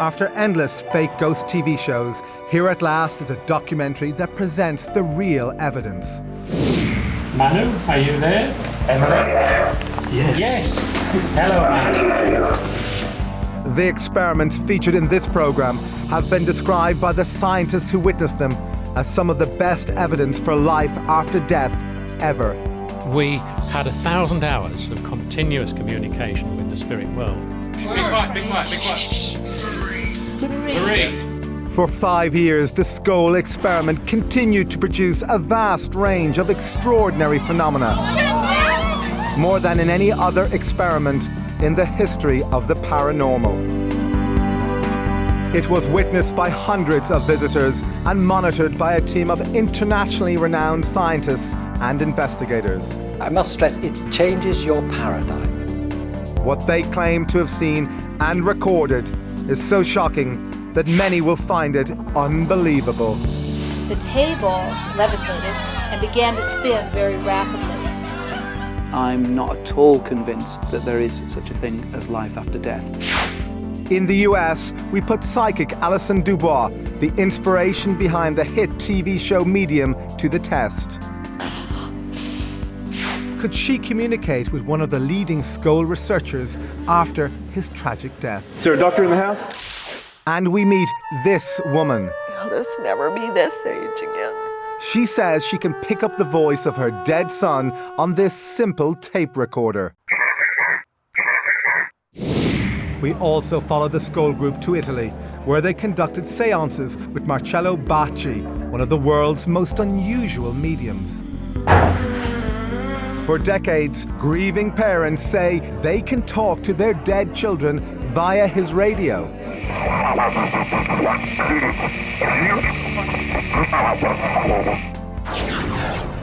After endless fake ghost TV shows, here at last is a documentary that presents the real evidence. Manu, are you there? Emily? Yes. Yes. Hello, Manu. The experiments featured in this programme have been described by the scientists who witnessed them as some of the best evidence for life after death ever. We had 1,000 hours of continuous communication with the spirit world. Be quiet, be quiet, be quiet. Marie. For 5 years, the Scole Experiment continued to produce a vast range of extraordinary phenomena. More than in any other experiment in the history of the paranormal. It was witnessed by hundreds of visitors and monitored by a team of internationally renowned scientists and investigators. I must stress, it changes your paradigm. What they claim to have seen and recorded is so shocking that many will find it unbelievable. The table levitated and began to spin very rapidly. I'm not at all convinced that there is such a thing as life after death. In the US, we put psychic Allison Dubois, the inspiration behind the hit TV show Medium, to the test. Could she communicate with one of the leading Scole researchers after his tragic death? Is there a doctor in the house? And we meet this woman. I'll just never be this age again. She says she can pick up the voice of her dead son on this simple tape recorder. We also followed the Scole group to Italy, where they conducted seances with Marcello Bachi, one of the world's most unusual mediums. For decades, grieving parents say they can talk to their dead children via his radio.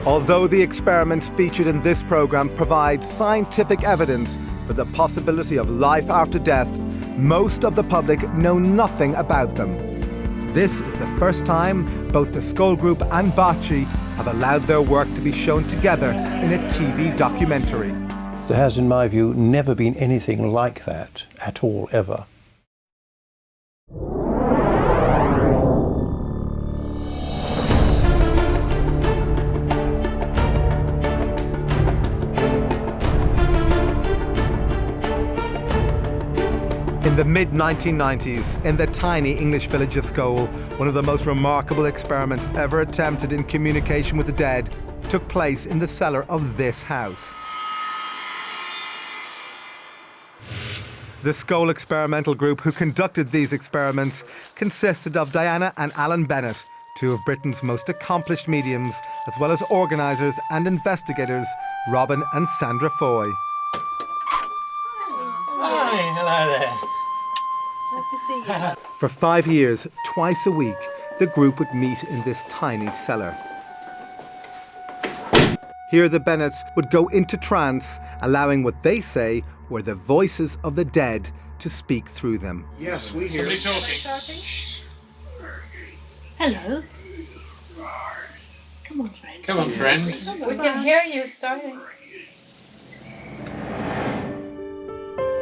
Although the experiments featured in this program provide scientific evidence for the possibility of life after death, most of the public know nothing about them. This is the first time both the Scole Group and Bachi have allowed their work to be shown together in a TV documentary. There has, in my view, never been anything like that at all, ever. In the mid-1990s, in the tiny English village of Scole, one of the most remarkable experiments ever attempted in communication with the dead took place in the cellar of this house. The Scole Experimental Group who conducted these experiments consisted of Diana and Alan Bennett, two of Britain's most accomplished mediums, as well as organisers and investigators Robin and Sandra Foy. Hi, hello there. Nice to see you. For 5 years, twice a week, the group would meet in this tiny cellar. Here the Bennetts would go into trance, allowing what they say were the voices of the dead to speak through them. Yes, we hear. Somebody talking. Hello. Come on, friend. Come on, friend. We can hear you starting.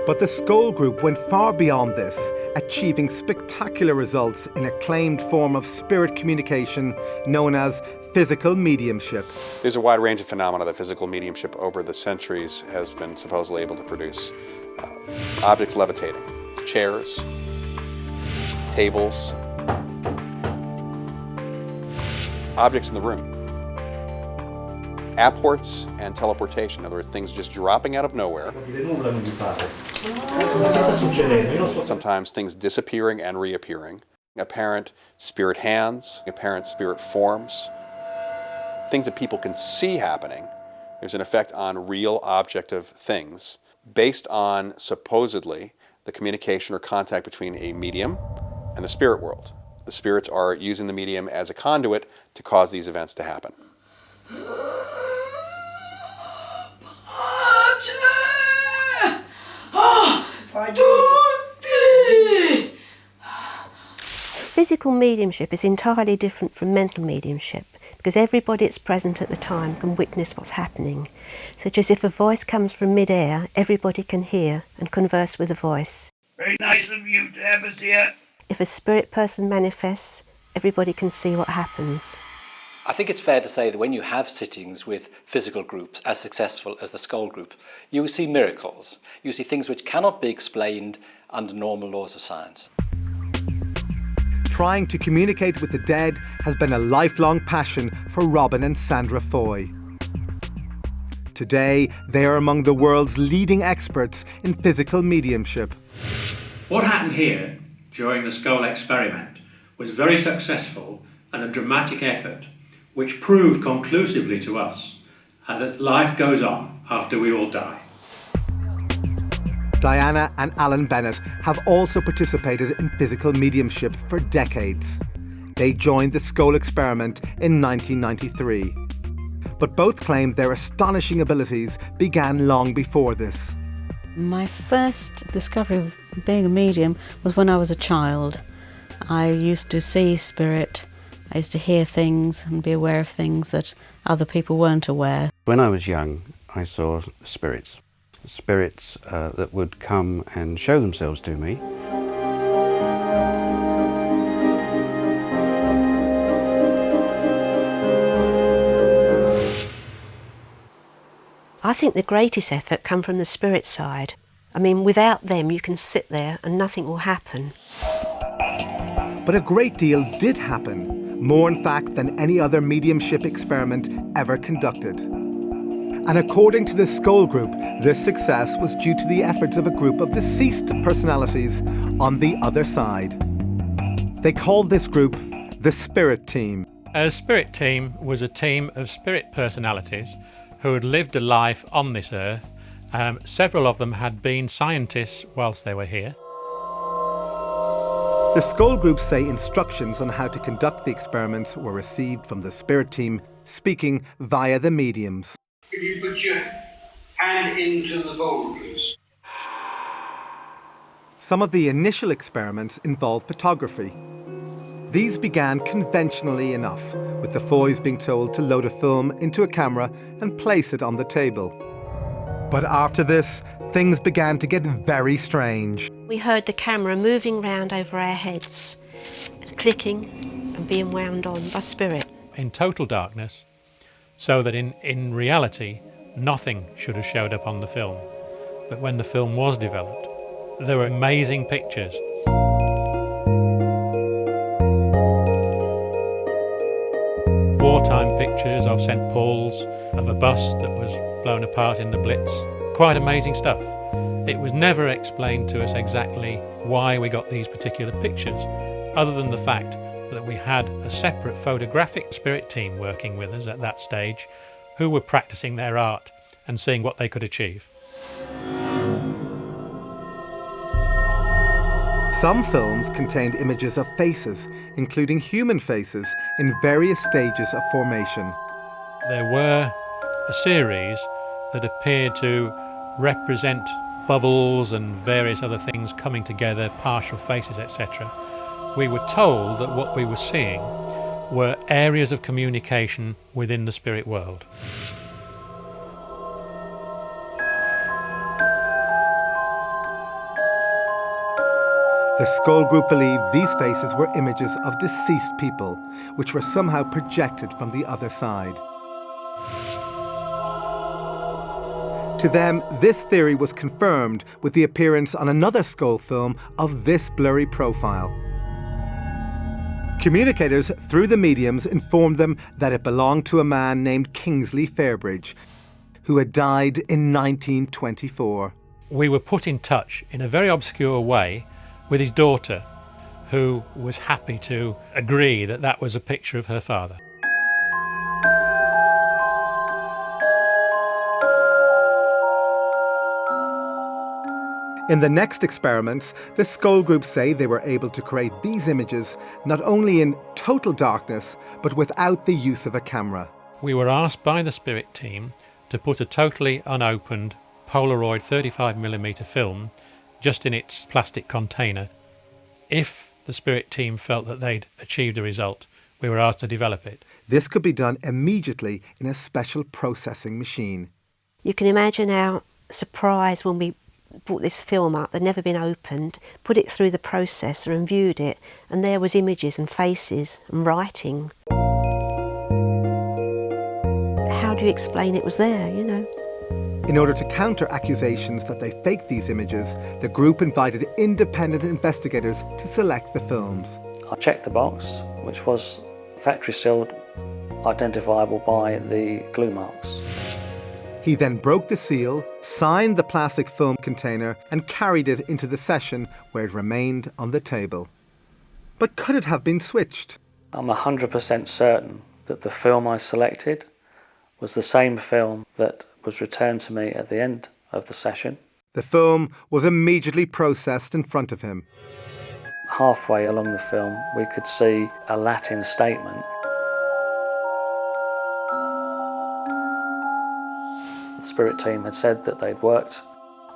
But the Scole Group went far beyond this, achieving spectacular results in a claimed form of spirit communication known as physical mediumship. There's a wide range of phenomena that physical mediumship over the centuries has been supposedly able to produce. Objects levitating, chairs, tables, objects in the room. Apports and teleportation, in other words, things just dropping out of nowhere. Sometimes things disappearing and reappearing. Apparent spirit hands, apparent spirit forms. Things that people can see happening. There's an effect on real objective things based on, supposedly, the communication or contact between a medium and the spirit world. The spirits are using the medium as a conduit to cause these events to happen. Physical mediumship is entirely different from mental mediumship because everybody that's present at the time can witness what's happening. Such as if a voice comes from mid-air, everybody can hear and converse with the voice. Very nice of you to have us here. if a spirit person manifests, everybody can see what happens. I think it's fair to say that when you have sittings with physical groups as successful as the Scole group, you see miracles. You see things which cannot be explained under normal laws of science. Trying to communicate with the dead has been a lifelong passion for Robin and Sandra Foy. Today, they are among the world's leading experts in physical mediumship. What happened here during the Scole Experiment was very successful and a dramatic effort which proved conclusively to us that life goes on after we all die. Diana and Alan Bennett have also participated in physical mediumship for decades. They joined the Scole Experiment in 1993. But both claim their astonishing abilities began long before this. My first discovery of being a medium was when I was a child. I used to see spirit, I used to hear things and be aware of things that other people weren't aware. When I was young, I saw spirits that would come and show themselves to me. I think the greatest effort come from the spirit side. I mean, without them you can sit there and nothing will happen. But a great deal did happen, more in fact than any other mediumship experiment ever conducted. And according to the Scole Group, this success was due to the efforts of a group of deceased personalities on the other side. They called this group the Spirit Team. A spirit team was a team of spirit personalities who had lived a life on this earth. Several of them had been scientists whilst they were here. The Scole Group say instructions on how to conduct the experiments were received from the Spirit Team, speaking via the mediums. If you put your hand into the bowl, please. Some of the initial experiments involved photography. These began conventionally enough, with the Foys being told to load a film into a camera and place it on the table. But after this, things began to get very strange. We heard the camera moving round over our heads, clicking and being wound on by spirit. In total darkness, so that in reality, nothing should have showed up on the film. But when the film was developed, there were amazing pictures. Wartime pictures of St. Paul's, of a bus that was blown apart in the Blitz. Quite amazing stuff. It was never explained to us exactly why we got these particular pictures, other than the fact that we had a separate photographic spirit team working with us at that stage, who were practicing their art and seeing what they could achieve. Some films contained images of faces, including human faces, in various stages of formation. There were a series that appeared to represent bubbles and various other things coming together, partial faces, etc. We were told that what we were seeing were areas of communication within the spirit world. The Scole Group believed these faces were images of deceased people, which were somehow projected from the other side. To them, this theory was confirmed with the appearance on another Scole film of this blurry profile. Communicators through the mediums informed them that it belonged to a man named Kingsley Fairbridge, who had died in 1924. We were put in touch in a very obscure way with his daughter, who was happy to agree that that was a picture of her father. In the next experiments, the Scole Group say they were able to create these images not only in total darkness, but without the use of a camera. We were asked by the spirit team to put a totally unopened Polaroid 35mm film just in its plastic container. If the spirit team felt that they'd achieved a result, we were asked to develop it. This could be done immediately in a special processing machine. You can imagine our surprise when we brought this film up, they'd never been opened, put it through the processor and viewed it, and there was images and faces and writing. How do you explain it was there, you know? In order to counter accusations that they faked these images, the group invited independent investigators to select the films. I checked the box, which was factory sealed, identifiable by the glue marks. He then broke the seal, signed the plastic film container and carried it into the session where it remained on the table. But could it have been switched? I'm 100% certain that the film I selected was the same film that was returned to me at the end of the session. The film was immediately processed in front of him. Halfway along the film, we could see a Latin statement. The Spirit team had said that they'd worked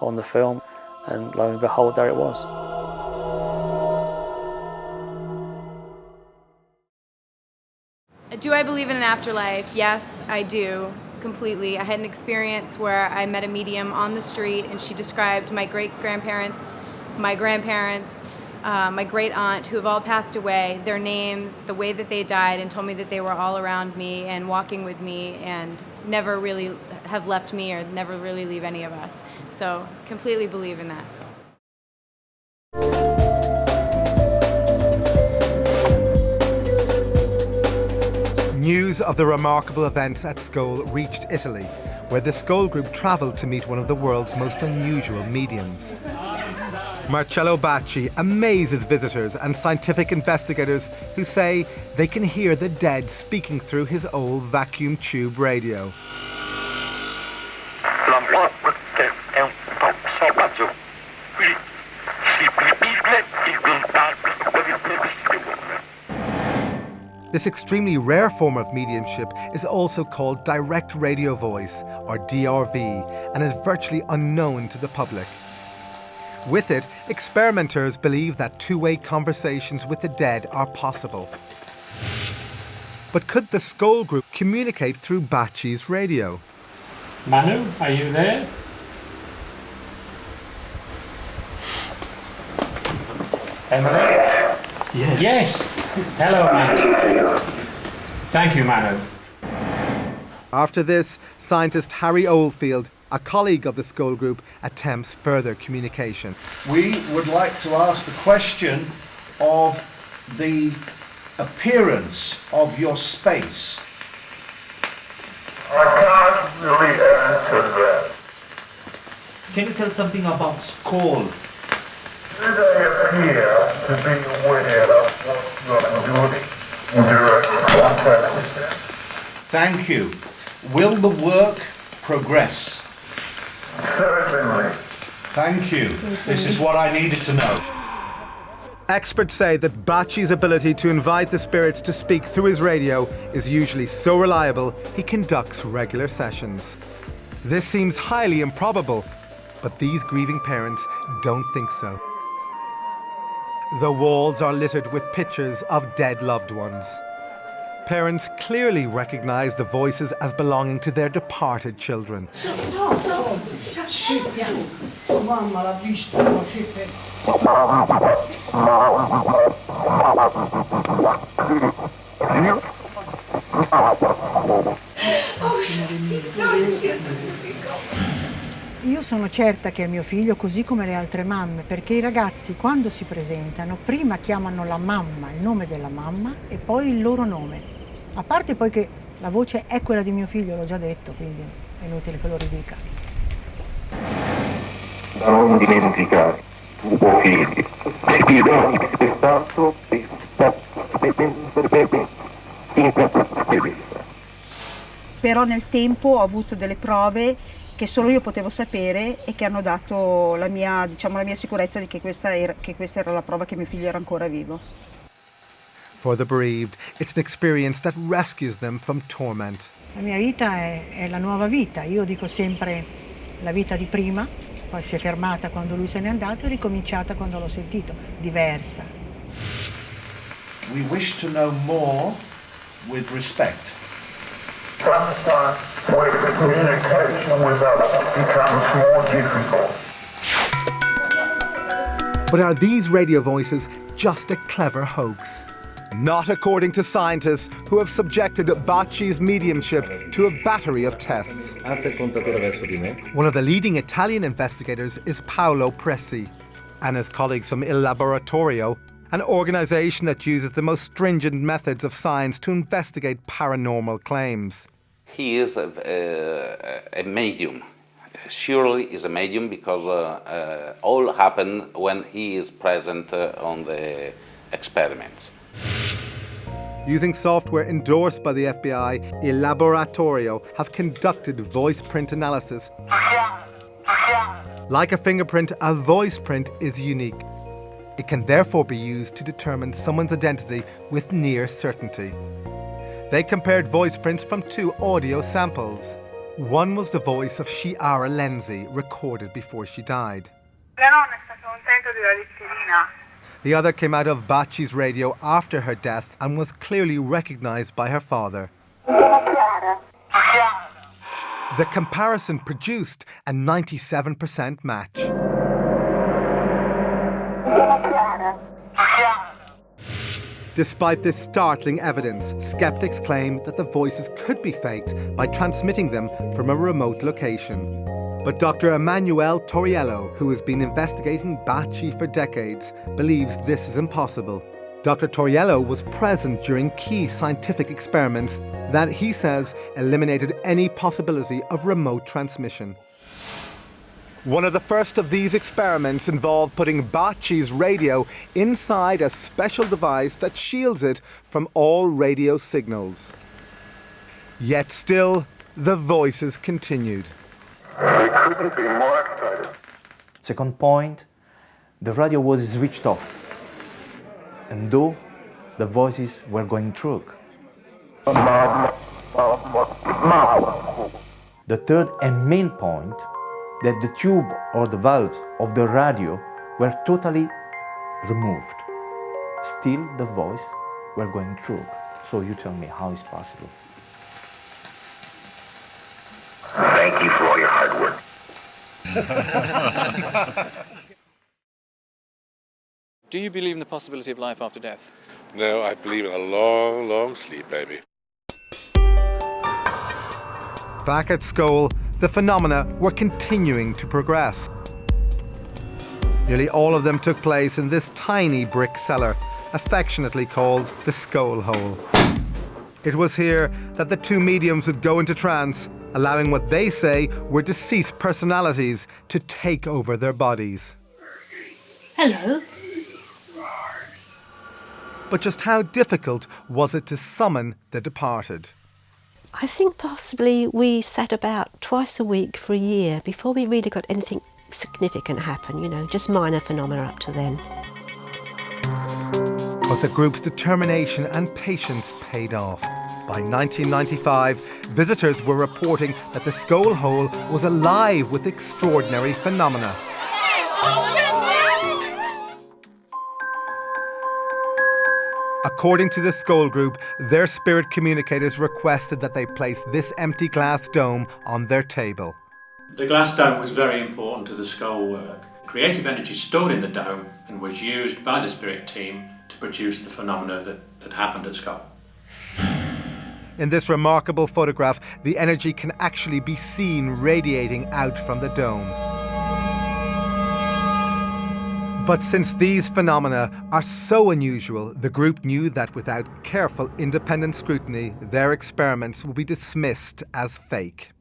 on the film, and lo and behold, there it was. Do I believe in an afterlife? Yes, I do, completely. I had an experience where I met a medium on the street, and she described my great-grandparents, my grandparents, my great-aunt, who have all passed away, their names, the way that they died, and told me that they were all around me and walking with me and never really have left me or never really leave any of us. So, completely believe in that. News of the remarkable events at Scole reached Italy, where the Scole group travelled to meet one of the world's most unusual mediums. Marcello Bachi amazes visitors and scientific investigators who say they can hear the dead speaking through his old vacuum tube radio. This extremely rare form of mediumship is also called direct radio voice, or DRV, and is virtually unknown to the public. With it, experimenters believe that two-way conversations with the dead are possible. But could the Scole group communicate through Bachi's radio? Manu, are you there? Emily? Yes. Hello, Manu. Thank you, Manu. After this, scientist Harry Oldfield, a colleague of the Scole group, attempts further communication. We would like to ask the question of the appearance of your space. I can't really answer that. Can you tell something about Scole? Did I appear to be aware of what you're doing in direct contact with them? Thank you. Will the work progress? Certainly. Thank you. This is what I needed to know. Experts say that Bachi's ability to invite the spirits to speak through his radio is usually so reliable he conducts regular sessions. This seems highly improbable, but these grieving parents don't think so. The walls are littered with pictures of dead loved ones. Parents clearly recognize the voices as belonging to their departed children. Io sono certa che è mio figlio, così come le altre mamme, perché i ragazzi quando si presentano prima chiamano la mamma, il nome della mamma e poi il loro nome. A parte poi che la voce è quella di mio figlio, l'ho già detto, quindi è inutile che lo ridica. Da non dimenticare, tuo figlio, ti do rispettato Però nel tempo ho avuto delle prove che solo io potevo sapere e che hanno dato la mia sicurezza di che questa era la prova che mio figlio era ancora vivo. For the bereaved, it's an experience that rescues them from torment. La mia vita è la nuova vita, io dico sempre la vita di prima, poi si è fermata quando lui se n'è andato e ricominciata quando l'ho sentito, diversa. We wish to know more with respect. Sometimes when the communication with us becomes more difficult. But are these radio voices just a clever hoax? Not according to scientists who have subjected Bachi's mediumship to a battery of tests. One of the leading Italian investigators is Paolo Presi, and his colleagues from Il Laboratorio, an organisation that uses the most stringent methods of science to investigate paranormal claims. He is a medium. Surely is a medium because all happen when he is present on the experiments. Using software endorsed by the FBI, Il Laboratorio have conducted voice print analysis. Like a fingerprint, a voice print is unique. It can therefore be used to determine someone's identity with near certainty. They compared voice prints from 2 audio samples. One was the voice of Chiara Lenzi, recorded before she died. The other came out of Bachi's radio after her death and was clearly recognised by her father. The comparison produced a 97% match. Despite this startling evidence, skeptics claim that the voices could be faked by transmitting them from a remote location. But Dr. Emanuele Toriello, who has been investigating Bachi for decades, believes this is impossible. Dr. Toriello was present during key scientific experiments that, he says, eliminated any possibility of remote transmission. One of the first of these experiments involved putting Bachi's radio inside a special device that shields it from all radio signals. Yet still, the voices continued. I couldn't be more excited. Second point, the radio was switched off, and though the voices were going through. The third and main point, that the tube or the valves of the radio were totally removed. Still the voice were going through. So you tell me how is possible? Thank you for all your hard work. Do you believe in the possibility of life after death? No, I believe in a long, long sleep, baby. Back at Scole, the phenomena were continuing to progress. Nearly all of them took place in this tiny brick cellar, affectionately called the Scole Hole. It was here that the 2 mediums would go into trance, allowing what they say were deceased personalities to take over their bodies. Hello. But just how difficult was it to summon the departed? I think possibly we sat about twice a week for a year before we really got anything significant happen, just minor phenomena up to then. But the group's determination and patience paid off. By 1995, visitors were reporting that the Scole Hole was alive with extraordinary phenomena. According to the Scole Group, their spirit communicators requested that they place this empty glass dome on their table. The glass dome was very important to the Scole work. Creative energy stored in the dome and was used by the spirit team to produce the phenomena that happened at Scole. In this remarkable photograph, the energy can actually be seen radiating out from the dome. But since these phenomena are so unusual, the group knew that without careful independent scrutiny, their experiments would be dismissed as fake.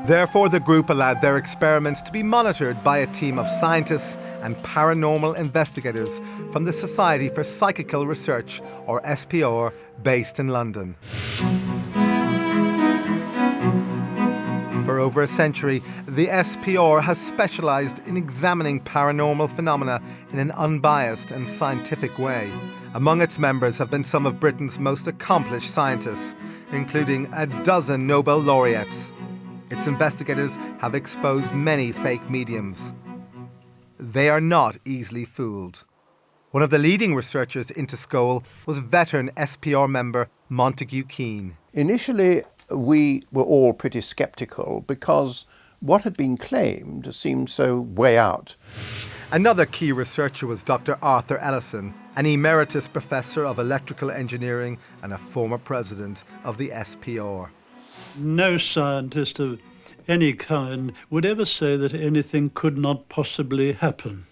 Therefore, the group allowed their experiments to be monitored by a team of scientists and paranormal investigators from the Society for Psychical Research, or SPR, based in London. For over a century, the SPR has specialised in examining paranormal phenomena in an unbiased and scientific way. Among its members have been some of Britain's most accomplished scientists, including a dozen Nobel laureates. Its investigators have exposed many fake mediums. They are not easily fooled. One of the leading researchers into Scole was veteran SPR member Montague Keane. Initially, we were all pretty sceptical because what had been claimed seemed so way out. Another key researcher was Dr. Arthur Ellison, an emeritus professor of electrical engineering and a former president of the SPR. No scientist of any kind would ever say that anything could not possibly happen.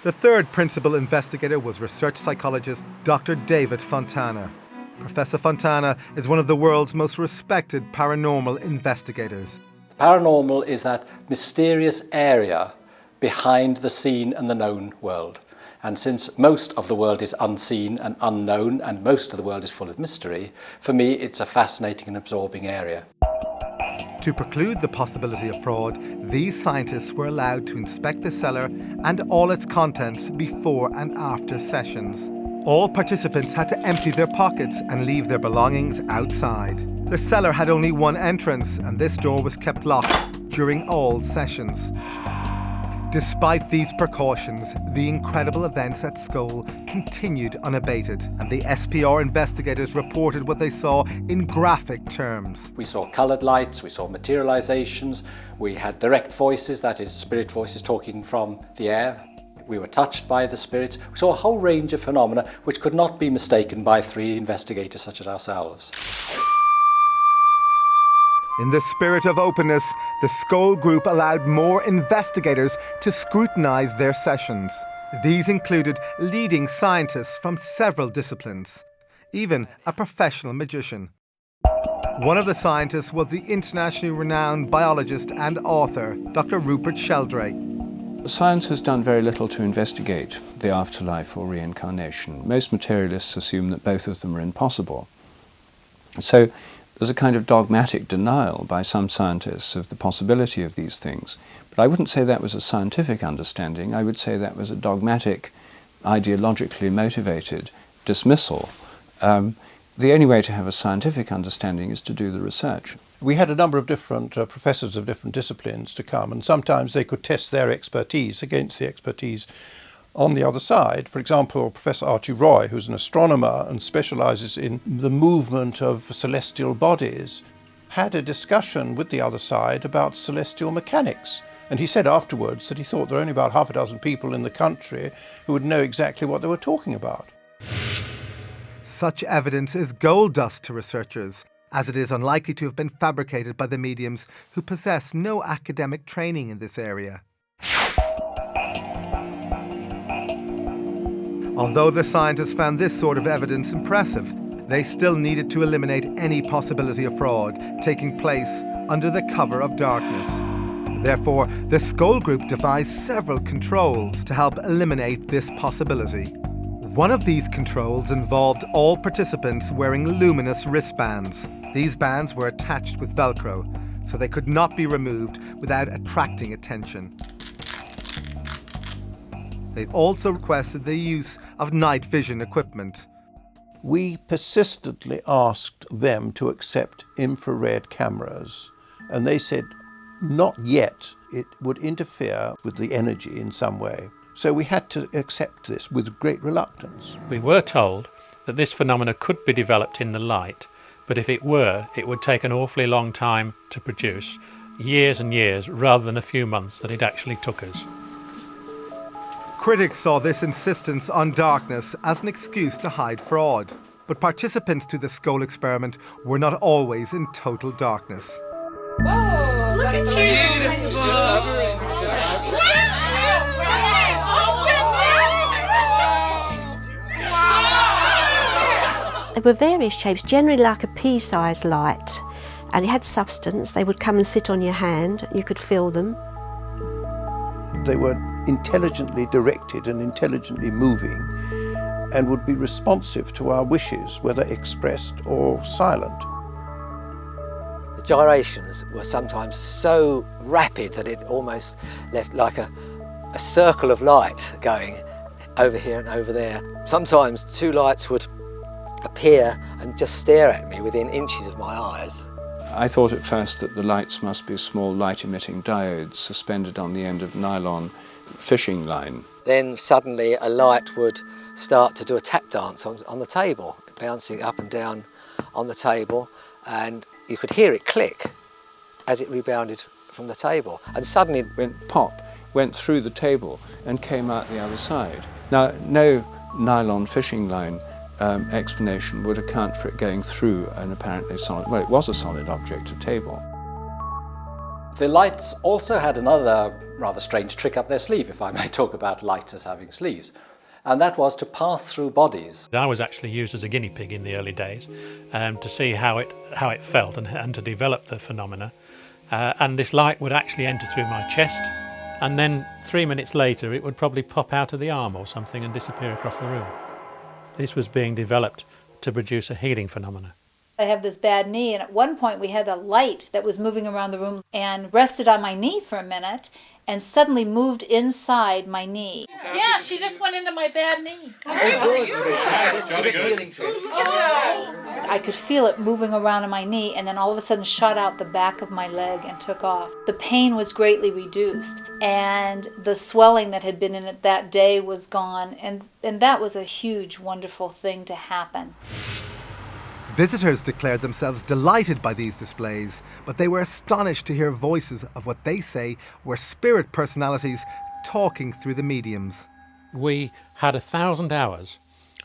The third principal investigator was research psychologist Dr. David Fontana. Professor Fontana is one of the world's most respected paranormal investigators. Paranormal is that mysterious area behind the seen and the known world. And since most of the world is unseen and unknown, and most of the world is full of mystery, for me it's a fascinating and absorbing area. To preclude the possibility of fraud, these scientists were allowed to inspect the cellar and all its contents before and after sessions. All participants had to empty their pockets and leave their belongings outside. The cellar had only one entrance, and this door was kept locked during all sessions. Despite these precautions, the incredible events at Scole continued unabated, and the SPR investigators reported what they saw in graphic terms. We saw coloured lights, we saw materializations, we had direct voices, that is, spirit voices talking from the air. We were touched by the spirits. We saw a whole range of phenomena which could not be mistaken by three investigators such as ourselves. In the spirit of openness, the Scole group allowed more investigators to scrutinise their sessions. These included leading scientists from several disciplines, even a professional magician. One of the scientists was the internationally renowned biologist and author, Dr. Rupert Sheldrake. Science has done very little to investigate the afterlife or reincarnation. Most materialists assume that both of them are impossible. So there's a kind of dogmatic denial by some scientists of the possibility of these things. But I wouldn't say that was a scientific understanding. I would say that was a dogmatic, ideologically motivated dismissal. The only way to have a scientific understanding is to do the research. We had a number of different professors of different disciplines to come, and sometimes they could test their expertise against the expertise on the other side. For example, Professor Archie Roy, who's an astronomer and specialises in the movement of celestial bodies, had a discussion with the other side about celestial mechanics. And he said afterwards that he thought there were only about half a dozen people in the country who would know exactly what they were talking about. Such evidence is gold dust to researchers, as it is unlikely to have been fabricated by the mediums who possess no academic training in this area. Although the scientists found this sort of evidence impressive, they still needed to eliminate any possibility of fraud taking place under the cover of darkness. Therefore, the Scole group devised several controls to help eliminate this possibility. One of these controls involved all participants wearing luminous wristbands. These bands were attached with Velcro, so they could not be removed without attracting attention. They also requested the use of night vision equipment. We persistently asked them to accept infrared cameras, and they said not yet. It would interfere with the energy in some way. So we had to accept this with great reluctance. We were told that this phenomena could be developed in the light, but if it were, it would take an awfully long time to produce, years and years, rather than a few months that it actually took us. Critics saw this insistence on darkness as an excuse to hide fraud, but participants to the Scole experiment were not always in total darkness. Whoa, look at you! There were various shapes, generally like a pea-sized light, and it had substance. They would come and sit on your hand, you could feel them. They were intelligently directed and intelligently moving, and would be responsive to our wishes, whether expressed or silent. The gyrations were sometimes so rapid that it almost left like a circle of light going over here and over there. Sometimes two lights would appear and just stare at me within inches of my eyes. I thought at first that the lights must be small light-emitting diodes suspended on the end of nylon fishing line. Then suddenly a light would start to do a tap dance on the table, bouncing up and down on the table, and you could hear it click as it rebounded from the table, and suddenly it went pop, went through the table and came out the other side. Now, no nylon fishing line explanation would account for it going through an apparently solid, well, it was a solid object, a table. The lights also had another rather strange trick up their sleeve, if I may talk about lights as having sleeves, and that was to pass through bodies. I was actually used as a guinea pig in the early days to see how it felt and to develop the phenomena. And this light would actually enter through my chest, and then 3 minutes later it would probably pop out of the arm or something and disappear across the room. This was being developed to produce a healing phenomena. I have this bad knee, and at one point we had a light that was moving around the room and rested on my knee for a minute and suddenly moved inside my knee. Yeah, she just went into my bad knee. I could feel it moving around in my knee, and then all of a sudden shot out the back of my leg and took off. The pain was greatly reduced, and the swelling that had been in it that day was gone, and that was a huge, wonderful thing to happen. Visitors declared themselves delighted by these displays, but they were astonished to hear voices of what they say were spirit personalities talking through the mediums. We had 1,000 hours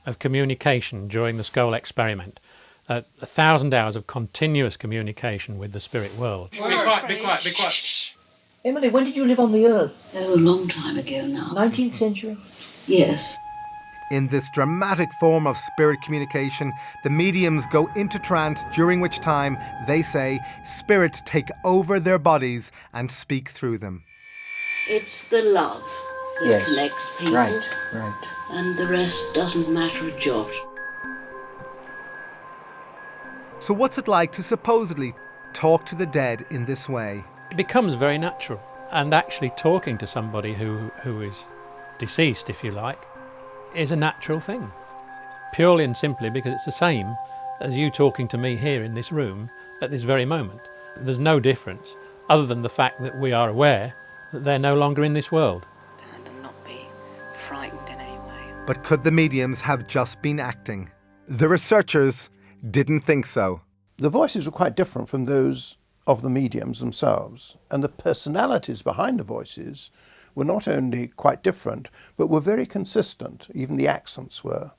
of communication during the Scole Experiment, 1,000 hours of continuous communication with the spirit world. Be quiet, be quiet, be quiet. Emily, when did you live on the Earth? Oh, a long time ago now. 19th century? Yes. In this dramatic form of spirit communication, the mediums go into trance, during which time, they say, spirits take over their bodies and speak through them. It's the love that connects people. Right. And the rest doesn't matter a jot. So what's it like to supposedly talk to the dead in this way? It becomes very natural, and actually talking to somebody who is deceased, if you like, is a natural thing, purely and simply because it's the same as you talking to me here in this room at this very moment. There's no difference other than the fact that we are aware that they're no longer in this world. And not be frightened in any way. But could the mediums have just been acting? The researchers didn't think so. The voices were quite different from those of the mediums themselves, and the personalities behind the voices were not only quite different, but were very consistent. Even the accents were.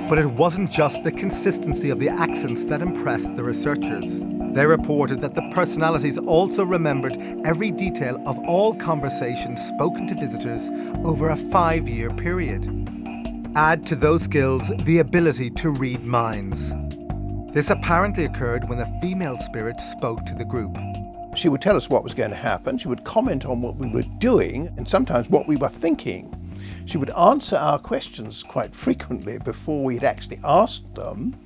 But it wasn't just the consistency of the accents that impressed the researchers. They reported that the personalities also remembered every detail of all conversations spoken to visitors over a 5-year period. Add to those skills the ability to read minds. This apparently occurred when a female spirit spoke to the group. She would tell us what was going to happen, she would comment on what we were doing, and sometimes what we were thinking. She would answer our questions quite frequently before we'd actually asked them,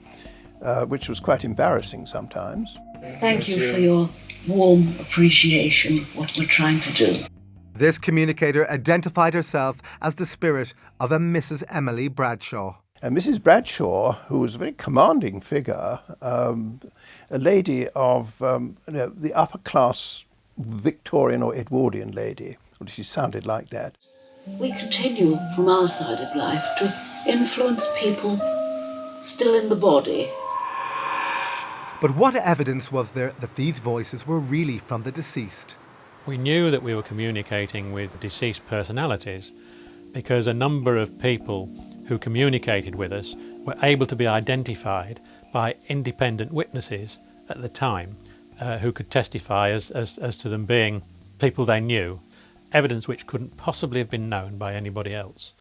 which was quite embarrassing sometimes. Thank you for your warm appreciation of what we're trying to do. This communicator identified herself as the spirit of a Mrs. Emily Bradshaw. And Mrs. Bradshaw, who was a very commanding figure, a lady of the upper class Victorian or Edwardian lady, or she sounded like that. We continue from our side of life to influence people still in the body. But what evidence was there that these voices were really from the deceased? We knew that we were communicating with deceased personalities because a number of people who communicated with us were able to be identified by independent witnesses at the time who could testify as to them being people they knew, evidence which couldn't possibly have been known by anybody else.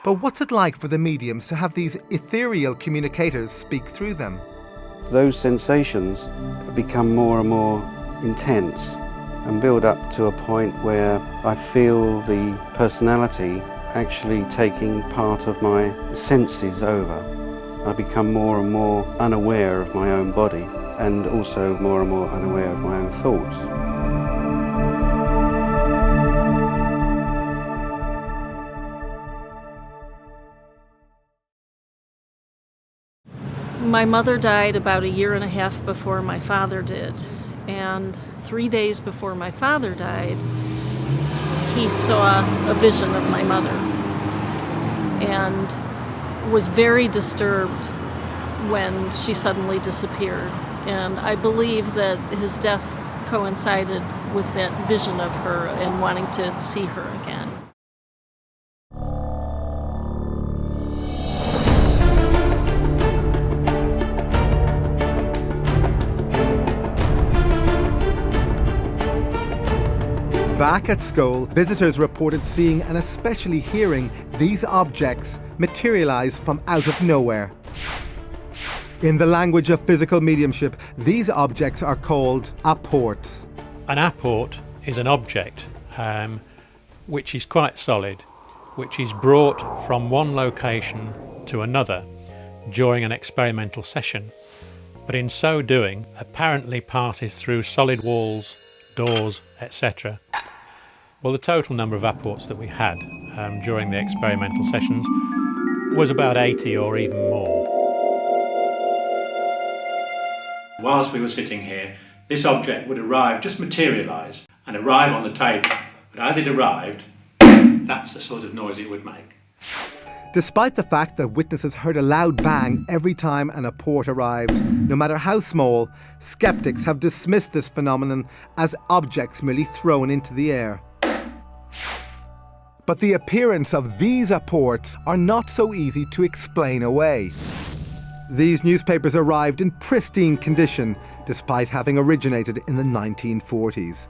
But what's it like for the mediums to have these ethereal communicators speak through them? Those sensations become more and more intense and build up to a point where I feel the personality actually taking part of my senses over. I become more and more unaware of my own body and also more and more unaware of my own thoughts. My mother died about 1.5 years before my father did, and 3 days before my father died, he saw a vision of my mother and was very disturbed when she suddenly disappeared. And I believe that his death coincided with that vision of her and wanting to see her again. Back at Scole, visitors reported seeing and especially hearing these objects materialize from out of nowhere. In the language of physical mediumship, these objects are called apports. An apport is an object which is quite solid, which is brought from one location to another during an experimental session, but in so doing apparently passes through solid walls, doors, etc. Well, the total number of apports that we had during the experimental sessions was about 80 or even more. Whilst we were sitting here, this object would arrive, just materialise, and arrive on the table. But as it arrived, that's the sort of noise it would make. Despite the fact that witnesses heard a loud bang every time an apport arrived, no matter how small, skeptics have dismissed this phenomenon as objects merely thrown into the air. But the appearance of these apports are not so easy to explain away. These newspapers arrived in pristine condition, despite having originated in the 1940s.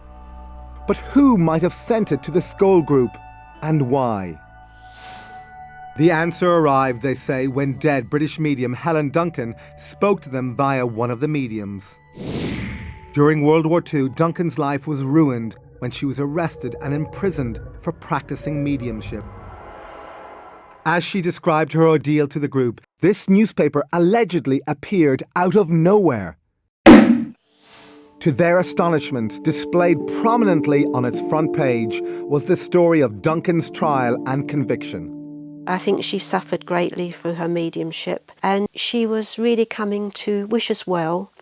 But who might have sent it to the Scole Group, and why? The answer arrived, they say, when dead British medium Helen Duncan spoke to them via one of the mediums. During World War II, Duncan's life was ruined when she was arrested and imprisoned for practicing mediumship. As she described her ordeal to the group, this newspaper allegedly appeared out of nowhere. To their astonishment, displayed prominently on its front page was the story of Duncan's trial and conviction. I think she suffered greatly through her mediumship, and she was really coming to wish us well,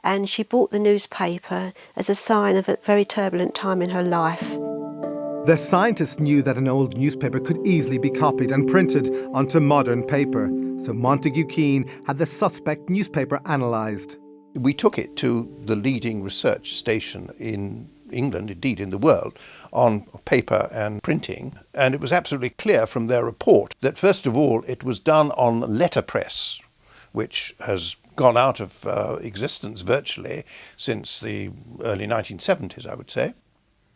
and she bought the newspaper as a sign of a very turbulent time in her life. The scientists knew that an old newspaper could easily be copied and printed onto modern paper, so Montague Keane had the suspect newspaper analysed. We took it to the leading research station in England, indeed in the world, on paper and printing, and it was absolutely clear from their report that first of all it was done on letterpress, which has gone out of existence virtually since the early 1970s, I would say.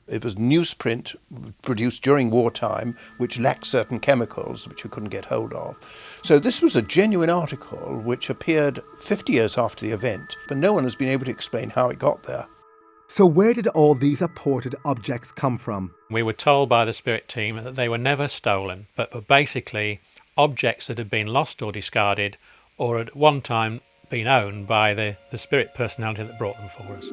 It was newsprint produced during wartime, which lacked certain chemicals which you couldn't get hold of. So this was a genuine article which appeared 50 years after the event, but no one has been able to explain how it got there. So where did all these apported objects come from? We were told by the spirit team that they were never stolen, but were basically objects that had been lost or discarded, or at one time been owned by the spirit personality that brought them for us.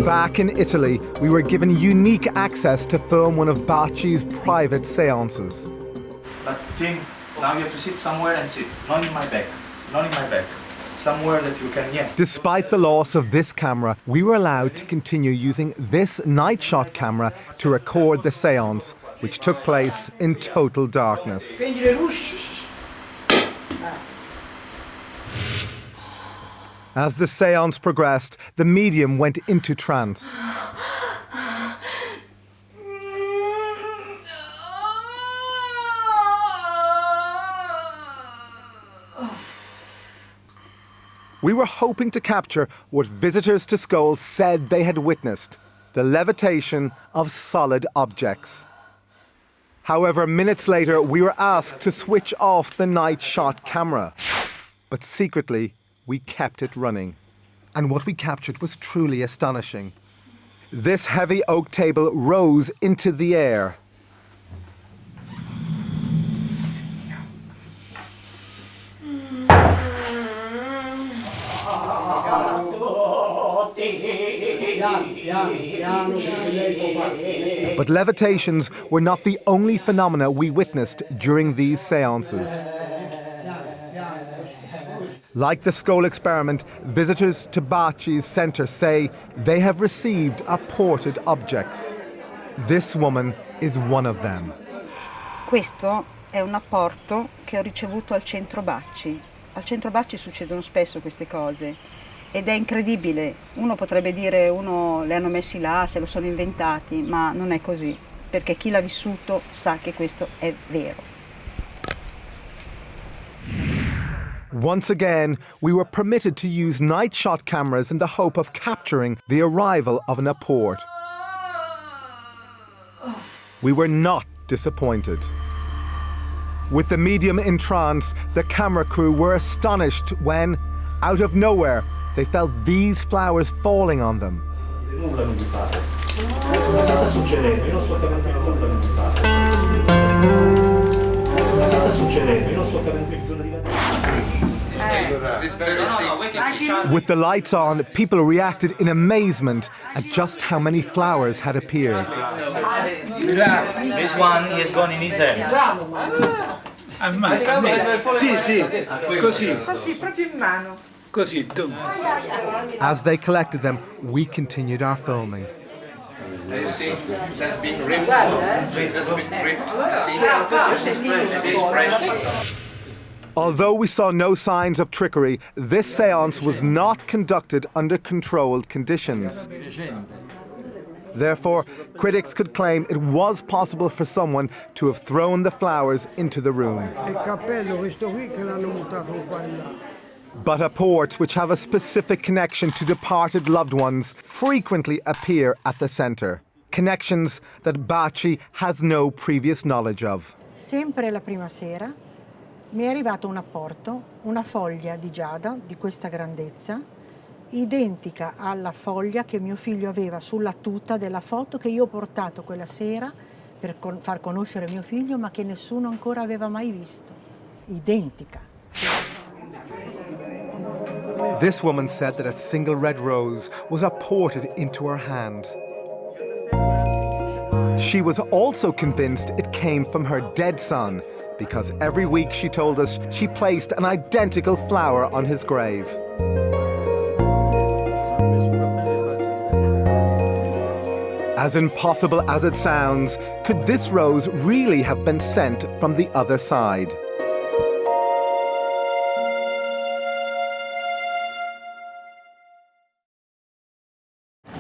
Back in Italy, we were given unique access to film one of Bachi's private seances. But Tim, now you have to sit somewhere and sit. Not in my back. Not in my back. Somewhere that you can, yes. Despite the loss of this camera, we were allowed to continue using this night shot camera to record the seance, which took place in total darkness. As the seance progressed, the medium went into trance. We were hoping to capture what visitors to Scole said they had witnessed, the levitation of solid objects. However, minutes later, we were asked to switch off the night shot camera. But secretly, we kept it running. And what we captured was truly astonishing. This heavy oak table rose into the air. But levitations were not the only phenomena we witnessed during these seances. Like the Scole Experiment, visitors to Bachi's centre say they have received apported objects. This woman is one of them. Questo è un apporto che ho ricevuto al centro Bachi. Al centro Bachi succedono spesso queste cose ed è incredibile. Uno potrebbe dire uno le hanno messi là, se lo sono inventati, ma non è così, perché chi l'ha vissuto sa che questo è vero. Once again, we were permitted to use night shot cameras in the hope of capturing the arrival of an apport. We were not disappointed. With the medium in trance, the camera crew were astonished when, out of nowhere, they felt these flowers falling on them. Nulla non mi fate. Che sta succedendo? Io non sto capendo nulla non mi fate. Che sta succedendo? Io non sto capendo bisogno di With the lights on, people reacted in amazement at just how many flowers had appeared. This one is gone in his hand. Sì, così. Così, proprio in mano. Così. As they collected them, we continued our filming. You see, it has been ripped. It has been ripped. See, it is fresh. Although we saw no signs of trickery, this séance was not conducted under controlled conditions. Therefore, critics could claim it was possible for someone to have thrown the flowers into the room. But apports which have a specific connection to departed loved ones frequently appear at the centre. Connections that Bachi has no previous knowledge of. Sempre la prima sera mi è arrivato un apporto, una foglia di giada di questa grandezza, identica alla foglia che mio figlio aveva sulla tuta della foto che io ho portato quella sera per far conoscere mio figlio, ma che nessuno ancora aveva mai visto. Identica. This woman said that a single red rose was apported into her hand. She was also convinced it came from her dead son, because every week, she told us, she placed an identical flower on his grave. As impossible as it sounds, could this rose really have been sent from the other side?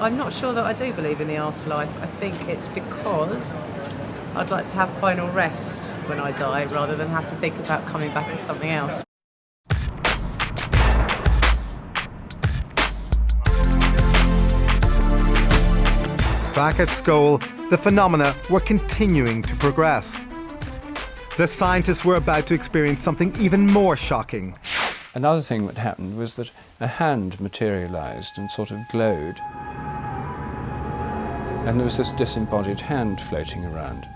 I'm not sure that I do believe in the afterlife. I think it's because I'd like to have final rest when I die rather than have to think about coming back as something else. Back at Scole, the phenomena were continuing to progress. The scientists were about to experience something even more shocking. Another thing that happened was that a hand materialised and sort of glowed. And there was this disembodied hand floating around.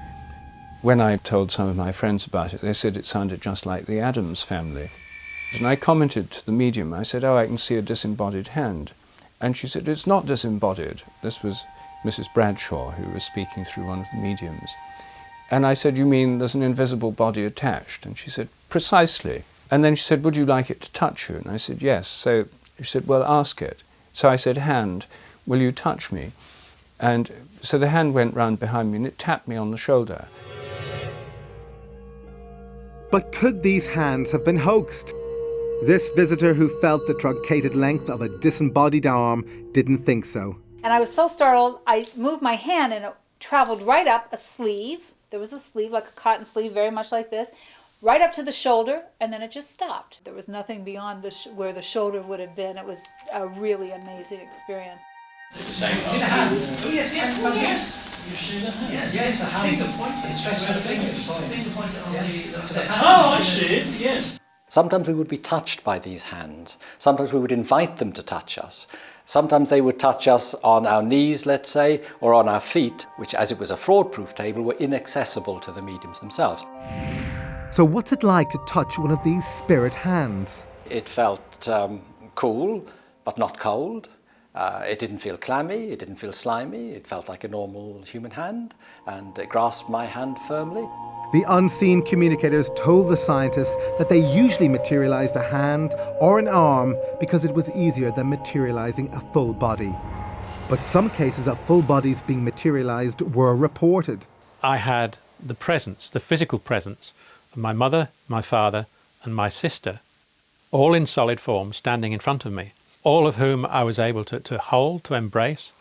When I told some of my friends about it, they said it sounded just like the Addams Family. And I commented to the medium, I said, oh, I can see a disembodied hand. And she said, it's not disembodied. This was Mrs. Bradshaw, who was speaking through one of the mediums. And I said, you mean there's an invisible body attached? And she said, precisely. And then she said, would you like it to touch you? And I said, yes. So she said, well, ask it. So I said, hand, will you touch me? And so the hand went round behind me and it tapped me on the shoulder. But could these hands have been hoaxed? This visitor who felt the truncated length of a disembodied arm didn't think so. And I was so startled, I moved my hand and it traveled right up a sleeve. There was a sleeve, like a cotton sleeve, very much like this, right up to the shoulder, and then it just stopped. There was nothing beyond where the shoulder would have been. It was a really amazing experience. It's the same. See the hand? Oh, yes, yes, oh, yes. You see the hand? Yes, yes, it's a hand. Finger pointing. It's stretched to the fingers. Finger pointing on the hand. Oh, I see it, yes. Sometimes we would be touched by these hands. Sometimes we would invite them to touch us. Sometimes they would touch us on our knees, let's say, or on our feet, which, as it was a fraud-proof table, were inaccessible to the mediums themselves. So what's it like to touch one of these spirit hands? It felt cool, but not cold. It didn't feel clammy, it didn't feel slimy. It felt like a normal human hand, and it grasped my hand firmly. The unseen communicators told the scientists that they usually materialized a hand or an arm because it was easier than materializing a full body. But some cases of full bodies being materialized were reported. I had the presence, the physical presence, of my mother, my father, and my sister, all in solid form, standing in front of me, all of whom I was able to hold, to embrace,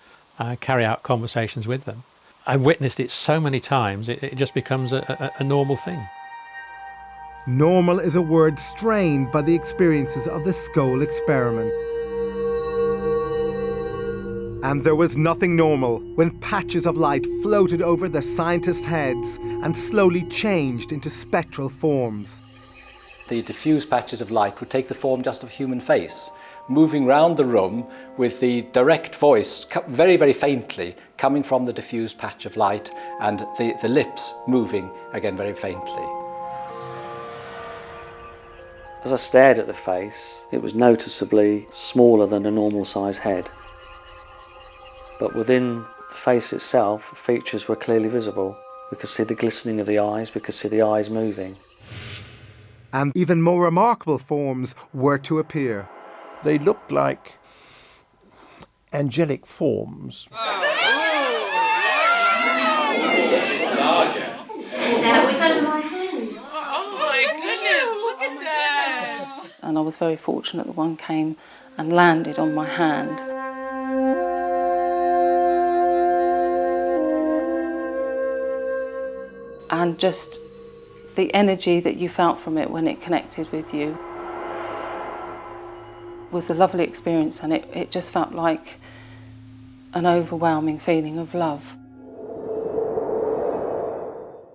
carry out conversations with them. I've witnessed it so many times, it just becomes a normal thing. Normal is a word strained by the experiences of the Scole Experiment. And there was nothing normal when patches of light floated over the scientists' heads and slowly changed into spectral forms. The diffuse patches of light would take the form just of a human face, moving round the room with the direct voice very, very faintly coming from the diffused patch of light, and the lips moving again very faintly. As I stared at the face, it was noticeably smaller than a normal size head. But within the face itself, features were clearly visible. We could see the glistening of the eyes, we could see the eyes moving. And even more remarkable forms were to appear. They looked like angelic forms. Is that what's over my hands? Oh my goodness, look at that! And I was very fortunate that one came and landed on my hand. And just the energy that you felt from it when it connected with you was a lovely experience, and it just felt like an overwhelming feeling of love.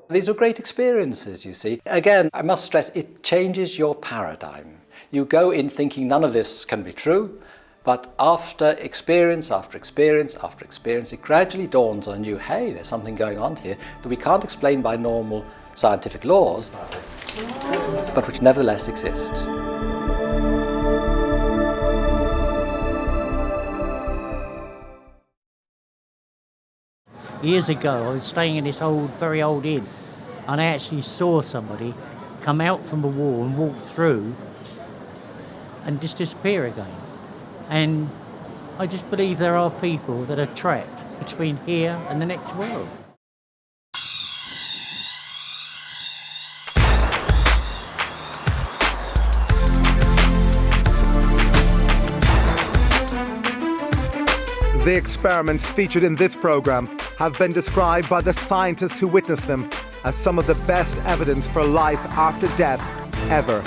These were great experiences, you see. Again, I must stress, it changes your paradigm. You go in thinking none of this can be true, but after experience, after experience, after experience, it gradually dawns on you, hey, there's something going on here that we can't explain by normal scientific laws, but which nevertheless exists. Years ago, I was staying in this very old inn, and I actually saw somebody come out from a wall and walk through and just disappear again. And I just believe there are people that are trapped between here and the next world. The experiments featured in this program have been described by the scientists who witnessed them as some of the best evidence for life after death ever.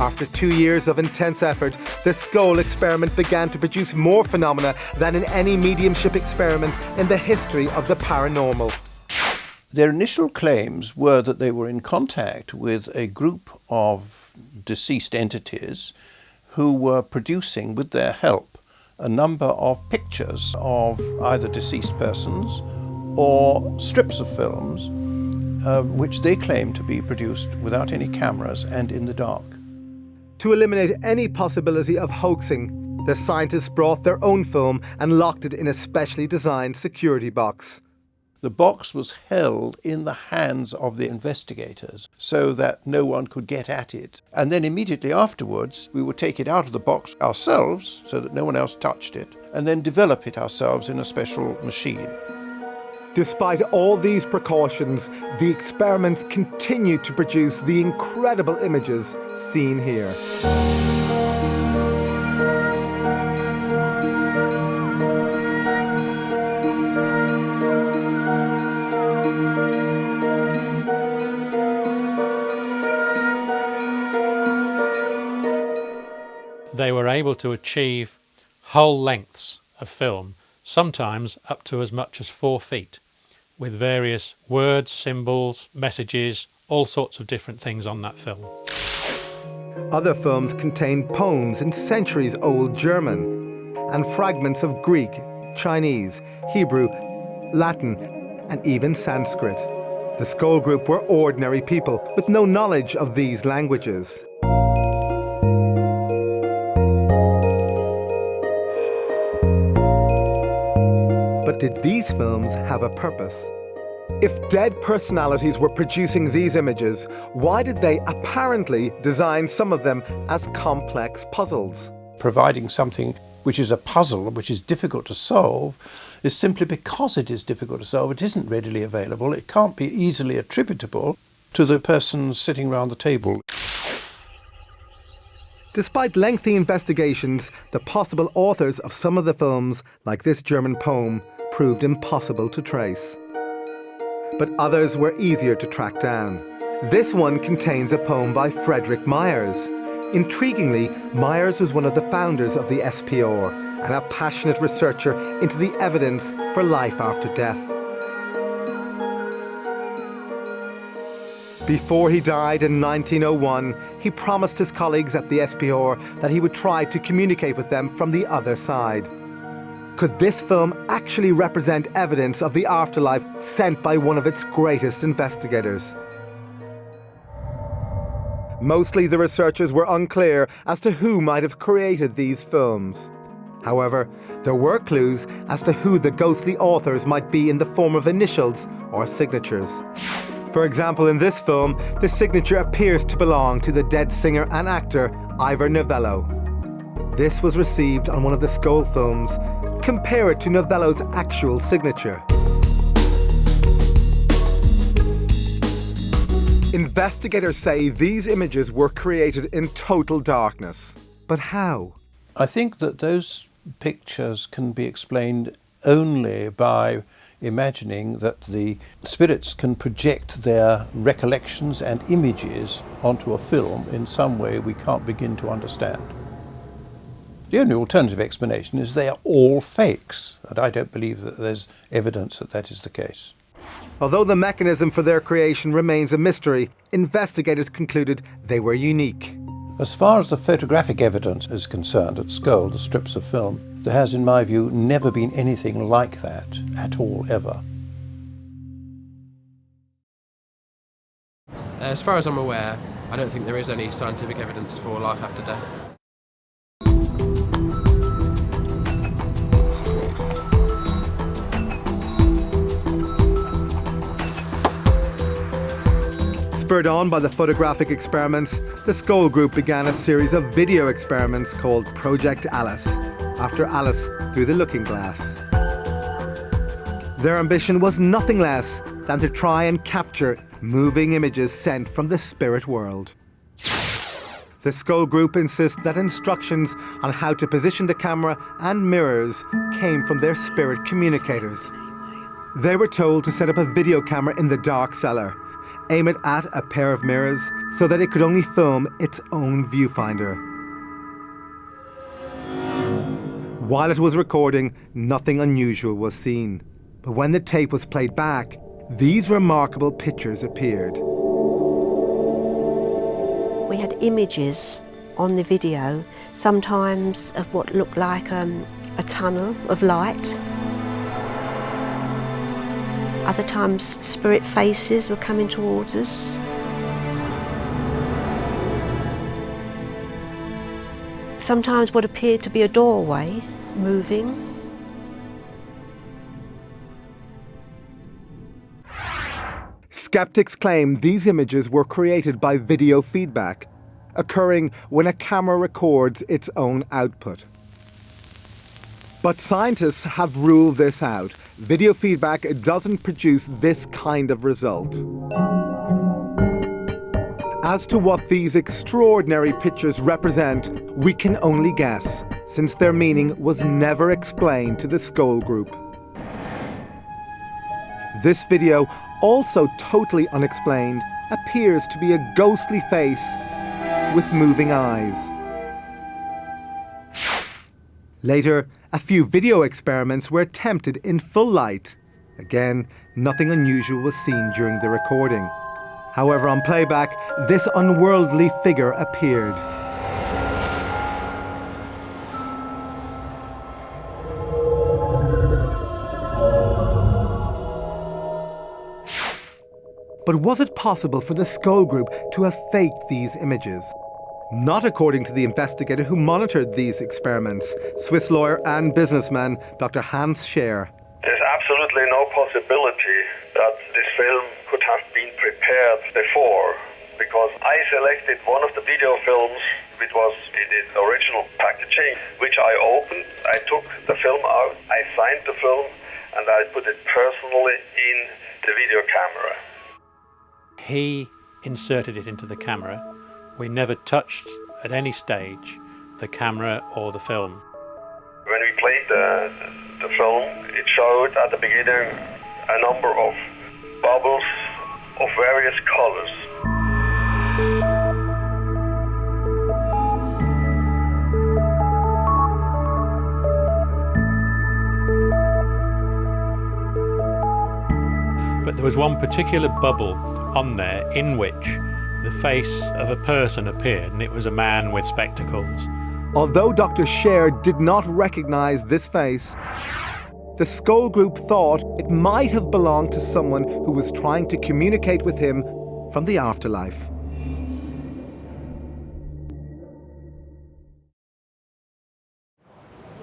After 2 years of intense effort, the Scole Experiment began to produce more phenomena than in any mediumship experiment in the history of the paranormal. Their initial claims were that they were in contact with a group of deceased entities who were producing, with their help, a number of pictures of either deceased persons or strips of films, which they claimed to be produced without any cameras and in the dark. To eliminate any possibility of hoaxing, the scientists brought their own film and locked it in a specially designed security box. The box was held in the hands of the investigators so that no one could get at it. And then immediately afterwards, we would take it out of the box ourselves so that no one else touched it, and then develop it ourselves in a special machine. Despite all these precautions, the experiments continued to produce the incredible images seen here. They were able to achieve whole lengths of film, sometimes up to as much as 4 feet, with various words, symbols, messages, all sorts of different things on that film. Other films contained poems in centuries-old German and fragments of Greek, Chinese, Hebrew, Latin, and even Sanskrit. The Scole group were ordinary people with no knowledge of these languages. But did these films have a purpose? If dead personalities were producing these images, why did they apparently design some of them as complex puzzles? Providing something which is a puzzle, which is difficult to solve, is simply because it is difficult to solve. It isn't readily available. It can't be easily attributable to the person sitting around the table. Despite lengthy investigations, the possible authors of some of the films, like this German poem, proved impossible to trace. But others were easier to track down. This one contains a poem by Frederick Myers. Intriguingly, Myers was one of the founders of the SPR and a passionate researcher into the evidence for life after death. Before he died in 1901, he promised his colleagues at the SPR that he would try to communicate with them from the other side. Could this film actually represent evidence of the afterlife sent by one of its greatest investigators? Mostly the researchers were unclear as to who might have created these films. However, there were clues as to who the ghostly authors might be in the form of initials or signatures. For example, in this film, the signature appears to belong to the dead singer and actor Ivor Novello. This was received on one of the Scole films. Compare it to Novello's actual signature. Investigators say these images were created in total darkness. But how? I think that those pictures can be explained only by imagining that the spirits can project their recollections and images onto a film in some way we can't begin to understand. The only alternative explanation is they are all fakes, and I don't believe that there's evidence that that is the case. Although the mechanism for their creation remains a mystery, investigators concluded they were unique. As far as the photographic evidence is concerned at Scole, the strips of film, there has, in my view, never been anything like that at all, ever. As far as I'm aware, I don't think there is any scientific evidence for life after death. Spurred on by the photographic experiments, the Scole group began a series of video experiments called Project Alice, after Alice through the looking glass. Their ambition was nothing less than to try and capture moving images sent from the spirit world. The Scole group insists that instructions on how to position the camera and mirrors came from their spirit communicators. They were told to set up a video camera in the dark cellar, aim it at a pair of mirrors so that it could only film its own viewfinder. While it was recording, nothing unusual was seen. But when the tape was played back, these remarkable pictures appeared. We had images on the video, sometimes of what looked like a tunnel of light. Other times, spirit faces were coming towards us. Sometimes what appeared to be a doorway moving. Skeptics claim these images were created by video feedback, occurring when a camera records its own output. But scientists have ruled this out. Video feedback doesn't produce this kind of result. As to what these extraordinary pictures represent, we can only guess, since their meaning was never explained to the Scole group. This video, also totally unexplained, appears to be a ghostly face with moving eyes. Later, a few video experiments were attempted in full light. Again, nothing unusual was seen during the recording. However, on playback, this unworldly figure appeared. But was it possible for the Scole group to have faked these images? Not according to the investigator who monitored these experiments, Swiss lawyer and businessman Dr. Hans Scher. There's absolutely absolutely no possibility that this film could have been prepared before, because I selected one of the video films which was in its original packaging, which I opened. I took the film out, I signed the film, and I put it personally in the video camera. He inserted it into the camera. We never touched at any stage the camera or the film. When we played the film, it showed at the beginning a number of bubbles of various colors. But there was one particular bubble on there in which the face of a person appeared, and it was a man with spectacles. Although Dr. Scher did not recognise this face, the Scole group thought it might have belonged to someone who was trying to communicate with him from the afterlife.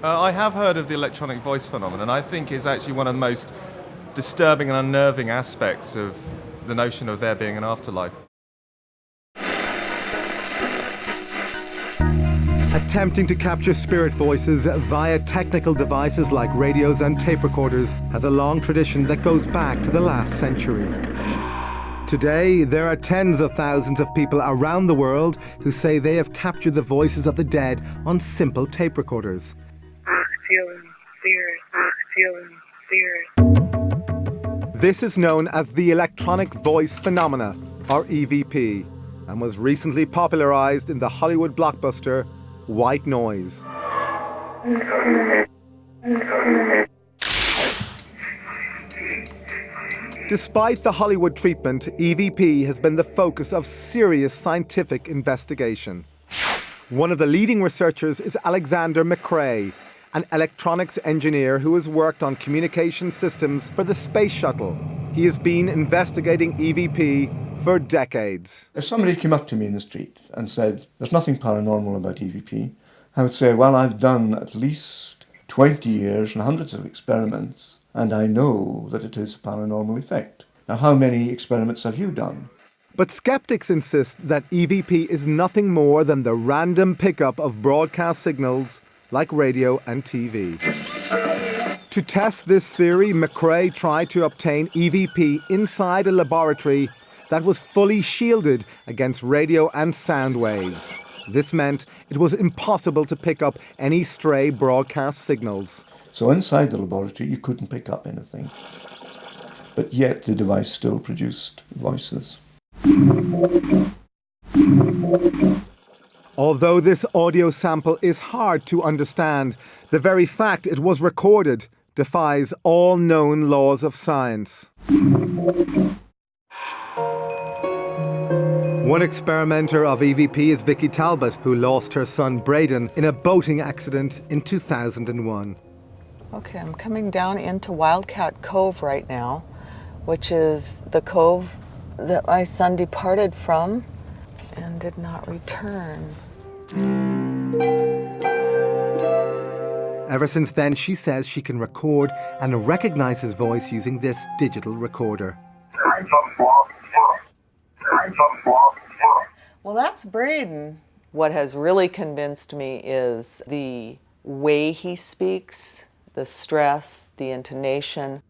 I have heard of the electronic voice phenomenon. I think it's actually one of the most disturbing and unnerving aspects of the notion of there being an afterlife. Attempting to capture spirit voices via technical devices like radios and tape recorders has a long tradition that goes back to the last century. Today, there are tens of thousands of people around the world who say they have captured the voices of the dead on simple tape recorders. This is known as the electronic voice phenomena, or EVP, and was recently popularized in the Hollywood blockbuster White Noise. Despite the Hollywood treatment, EVP has been the focus of serious scientific investigation. One of the leading researchers is Alexander McRae, an electronics engineer who has worked on communication systems for the space shuttle. He has been investigating EVP for decades. If somebody came up to me in the street and said, there's nothing paranormal about EVP, I would say, well, I've done at least 20 years and hundreds of experiments, and I know that it is a paranormal effect. Now, how many experiments have you done? But skeptics insist that EVP is nothing more than the random pickup of broadcast signals like radio and TV. To test this theory, McRae tried to obtain EVP inside a laboratory that was fully shielded against radio and sound waves. This meant it was impossible to pick up any stray broadcast signals. So inside the laboratory, you couldn't pick up anything. But yet the device still produced voices. Although this audio sample is hard to understand, the very fact it was recorded defies all known laws of science. One experimenter of EVP is Vicky Talbot, who lost her son Braden in a boating accident in 2001. Okay, I'm coming down into Wildcat Cove right now, which is the cove that my son departed from and did not return. Ever since then, she says she can record and recognize his voice using this digital recorder. Well, that's Braden. What has really convinced me is the way he speaks, the stress, the intonation.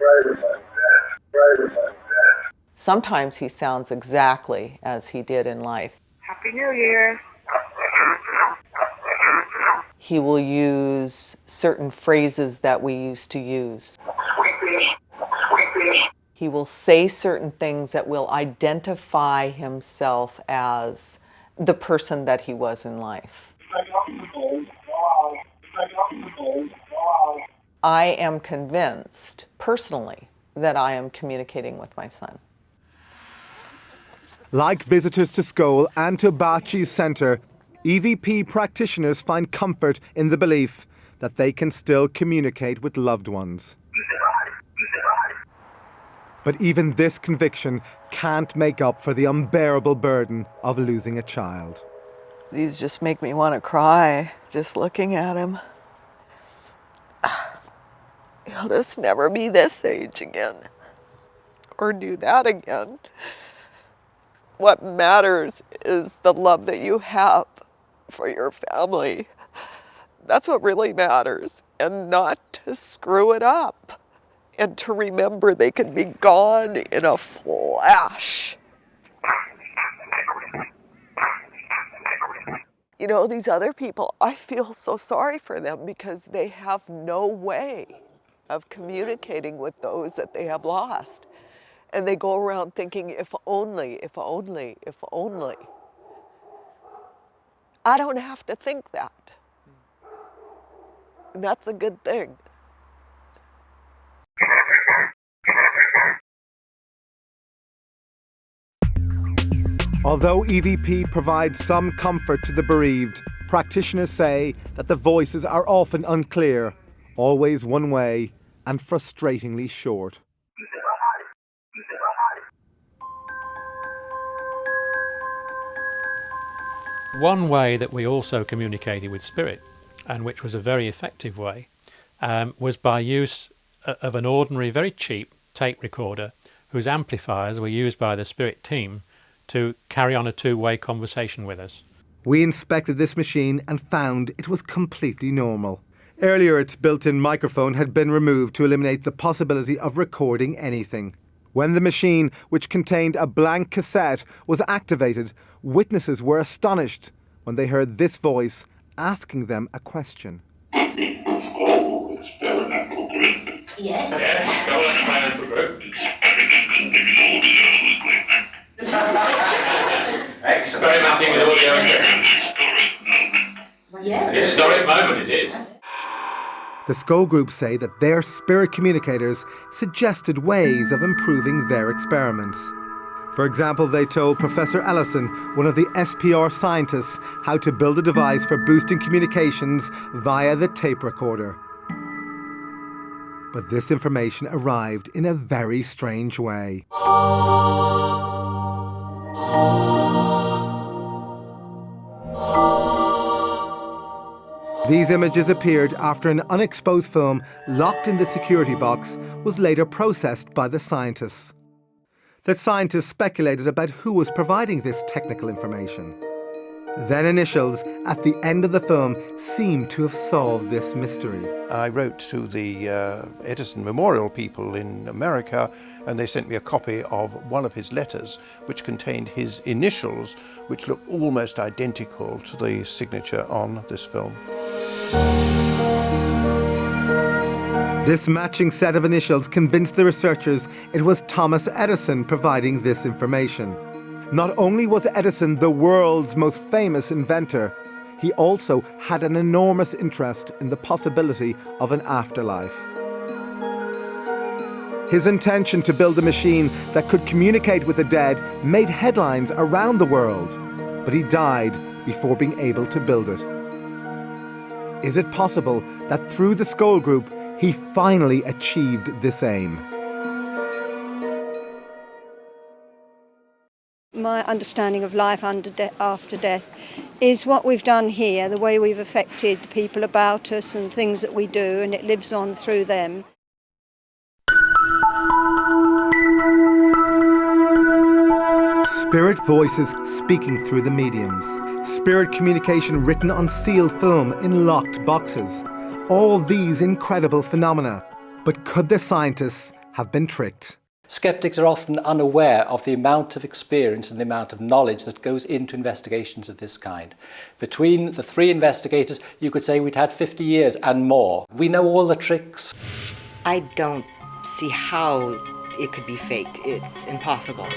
Sometimes he sounds exactly as he did in life. Happy New Year. He will use certain phrases that we used to use. He will say certain things that will identify himself as the person that he was in life. I am convinced, personally, that I am communicating with my son. Like visitors to Scole and to Bachi's centre, EVP practitioners find comfort in the belief that they can still communicate with loved ones. But even this conviction can't make up for the unbearable burden of losing a child. These just make me want to cry, just looking at him. I'll just never be this age again or do that again. What matters is the love that you have for your family. That's what really matters, and not to screw it up, and to remember they can be gone in a flash. You know, these other people, I feel so sorry for them because they have no way of communicating with those that they have lost. And they go around thinking, if only, if only, if only. I don't have to think that. And that's a good thing. Although EVP provides some comfort to the bereaved, practitioners say that the voices are often unclear, always one way, and frustratingly short. One way that we also communicated with spirit, and which was a very effective way, was by use of an ordinary, very cheap tape recorder whose amplifiers were used by the spirit team to carry on a two-way conversation with us. We inspected this machine and found it was completely normal. Earlier, its built-in microphone had been removed to eliminate the possibility of recording anything. When the machine, which contained a blank cassette, was activated, witnesses were astonished when they heard this voice asking them a question. Yes. Yes, Scole Experimental Group. Experimenting with audio equipment. Yes. Historic moment it is. The Scole Group say that their spirit communicators suggested ways of improving their experiments. For example, they told Professor Allison, one of the SPR scientists, how to build a device for boosting communications via the tape recorder. But this information arrived in a very strange way. These images appeared after an unexposed film locked in the security box was later processed by the scientists. The scientists speculated about who was providing this technical information. Then initials at the end of the film seemed to have solved this mystery. I wrote to the Edison Memorial people in America, and they sent me a copy of one of his letters, which contained his initials, which look almost identical to the signature on this film. This matching set of initials convinced the researchers it was Thomas Edison providing this information. Not only was Edison the world's most famous inventor, he also had an enormous interest in the possibility of an afterlife. His intention to build a machine that could communicate with the dead made headlines around the world, but he died before being able to build it. Is it possible that through the Scole Group, he finally achieved this aim? My understanding of life after death is what we've done here, the way we've affected people about us and things that we do, and it lives on through them. Spirit voices speaking through the mediums. Spirit communication written on sealed film in locked boxes. All these incredible phenomena. But could the scientists have been tricked? Skeptics are often unaware of the amount of experience and the amount of knowledge that goes into investigations of this kind. Between the three investigators, you could say we'd had 50 years and more. We know all the tricks. I don't see how it could be faked. It's impossible.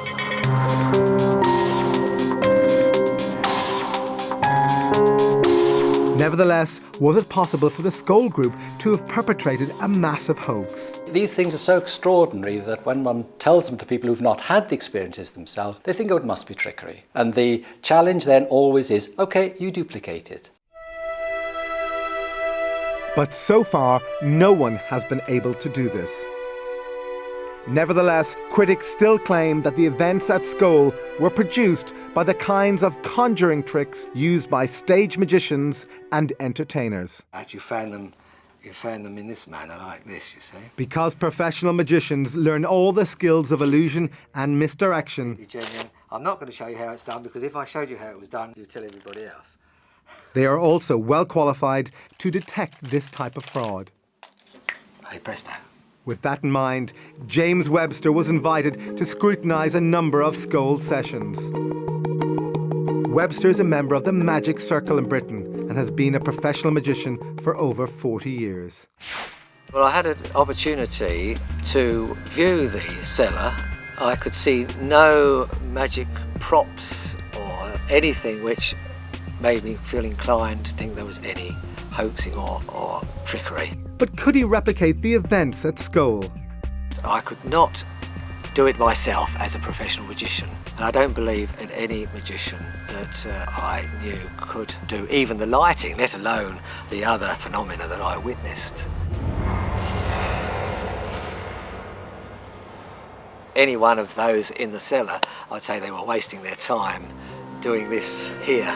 Nevertheless, was it possible for the Scole Group to have perpetrated a massive hoax? These things are so extraordinary that when one tells them to people who've not had the experiences themselves, they think, oh, it must be trickery. And the challenge then always is, okay, you duplicate it. But so far, no one has been able to do this. Nevertheless, critics still claim that the events at Scole were produced by the kinds of conjuring tricks used by stage magicians and entertainers. You find them You found them in this manner like this, you see. Because professional magicians learn all the skills of illusion and misdirection, Be genuine. I'm not going to show you how it's done, because if I showed you how it was done, you'd tell everybody else. they are also well qualified to detect this type of fraud. Hey, presto. With that in mind, James Webster was invited to scrutinise a number of Scole sessions. Webster is a member of the Magic Circle in Britain and has been a professional magician for over 40 years. Well, I had an opportunity to view the cellar. I could see no magic props or anything which made me feel inclined to think there was any hoaxing or trickery. But could he replicate the events at Scole? I could not do it myself as a professional magician, and I don't believe in any magician that I knew could do even the lighting, let alone the other phenomena that I witnessed. Any one of those in the cellar, I'd say they were wasting their time doing this here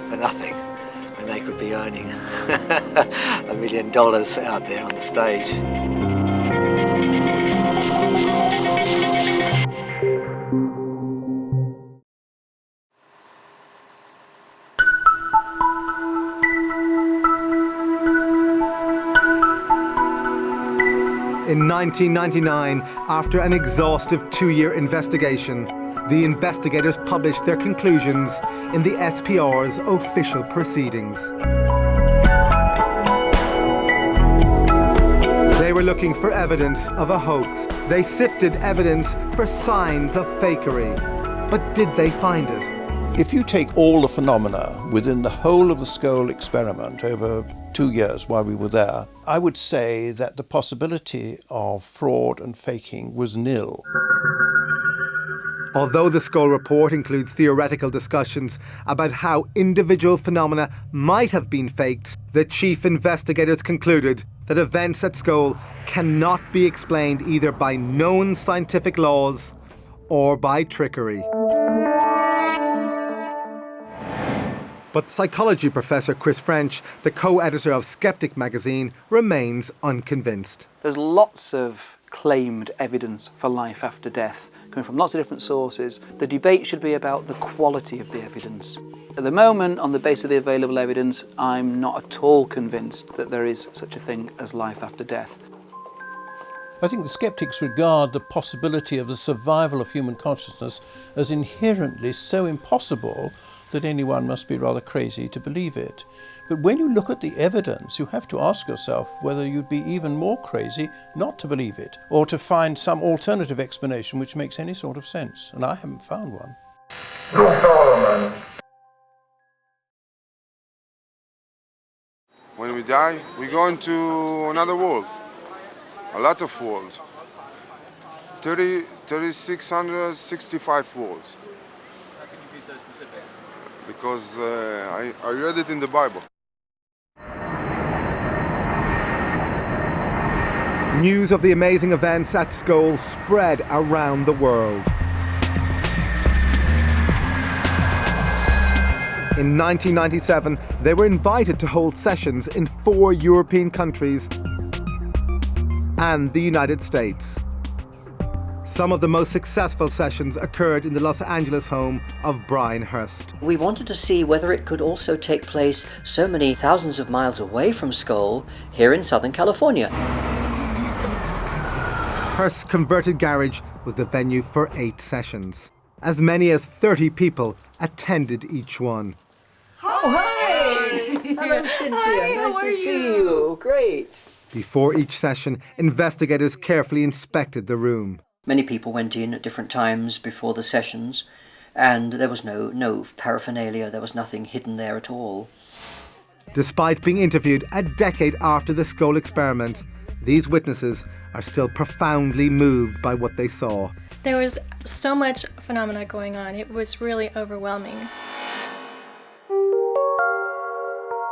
for nothing, when they could be earning $1 million out there on the stage. In 1999, after an exhaustive 2-year investigation, the investigators published their conclusions in the SPR's official proceedings. They were looking for evidence of a hoax. They sifted evidence for signs of fakery. But did they find it? If you take all the phenomena within the whole of the Scole experiment over 2 years while we were there, I would say that the possibility of fraud and faking was nil. Although the Scole report includes theoretical discussions about how individual phenomena might have been faked, the chief investigators concluded that events at Scole cannot be explained either by known scientific laws or by trickery. But psychology professor Chris French, the co-editor of Skeptic magazine, remains unconvinced. There's lots of claimed evidence for life after death coming from lots of different sources. The debate should be about the quality of the evidence. At the moment, on the basis of the available evidence, I'm not at all convinced that there is such a thing as life after death. I think the skeptics regard the possibility of the survival of human consciousness as inherently so impossible that anyone must be rather crazy to believe it. But when you look at the evidence, you have to ask yourself whether you'd be even more crazy not to believe it, or to find some alternative explanation which makes any sort of sense. And I haven't found one. When we die, we go into another world. A lot of worlds. 3,665 worlds. How can you be so specific? Because I read it in the Bible. News of the amazing events at Scole spread around the world. In 1997, they were invited to hold sessions in 4 European countries and the United States. Some of the most successful sessions occurred in the Los Angeles home of Brian Hurst. We wanted to see whether it could also take place so many thousands of miles away from Scole, here in Southern California. Hurst's converted garage was the venue for 8 sessions. As many as 30 people attended each one. Oh, hi! Hello, Cynthia. Hi, nice how to are see you? Great. Before each session, investigators carefully inspected the room. Many people went in at different times before the sessions, and there was no paraphernalia, there was nothing hidden there at all. Despite being interviewed a decade after the Scole experiment, these witnesses are still profoundly moved by what they saw. There was so much phenomena going on, it was really overwhelming.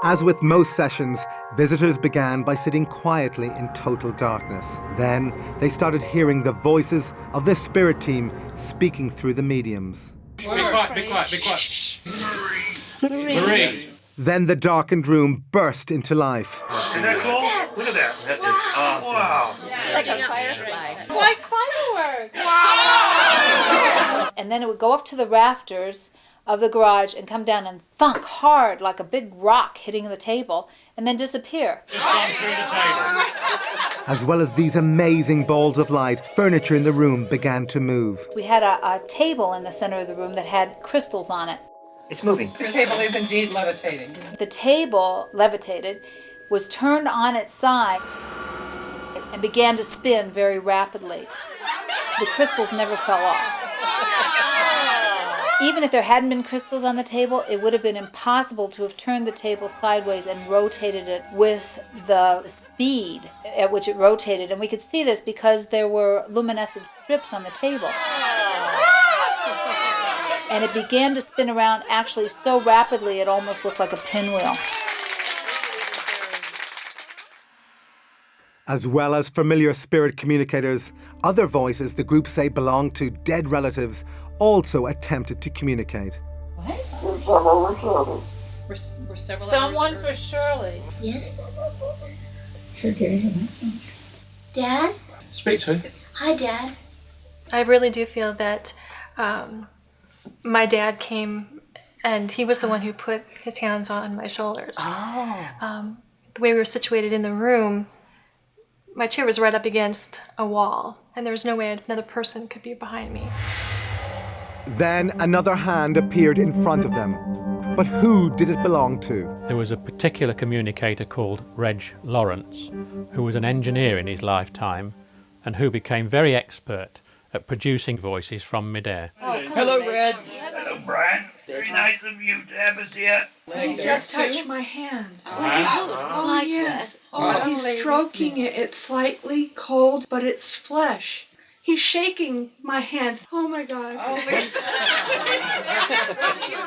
As with most sessions, visitors began by sitting quietly in total darkness. Then they started hearing the voices of the spirit team speaking through the mediums. Be quiet, be quiet, be quiet. Marie. Then the darkened room burst into life. Did that call? Look at that. That is awesome. Wow. It's like a firefly. Like fireworks. Wow. And then it would go up to the rafters of the garage and come down and thunk hard like a big rock hitting the table and then disappear. Just gone through the table. As well as these amazing balls of light, furniture in the room began to move. We had a table in the center of the room that had crystals on it. It's moving. The table is indeed levitating. The table levitated, was turned on its side, and began to spin very rapidly. The crystals never fell off. Even if there hadn't been crystals on the table, it would have been impossible to have turned the table sideways and rotated it with the speed at which it rotated. And we could see this because there were luminescent strips on the table. And it began to spin around actually so rapidly it almost looked like a pinwheel. As well as familiar spirit communicators, other voices the group say belong to dead relatives also attempted to communicate. We're several Someone for Shirley. Yes? Sure, Gary, Dad? Speak to him. Hi, Dad. I really do feel that my dad came and he was the one who put his hands on my shoulders. The way we were situated in the room, my chair was right up against a wall, and there was no way another person could be behind me. Then another hand appeared in front of them. But who did it belong to? There was a particular communicator called Reg Lawrence, who was an engineer in his lifetime and who became very expert at producing voices from midair. Hello, Red. Hello, Brian. Very nice of you to have us here. He just touched my hand. Oh, yes. Oh, he's stroking it. It's slightly cold, but it's flesh. He's shaking my hand. Oh my God. Oh,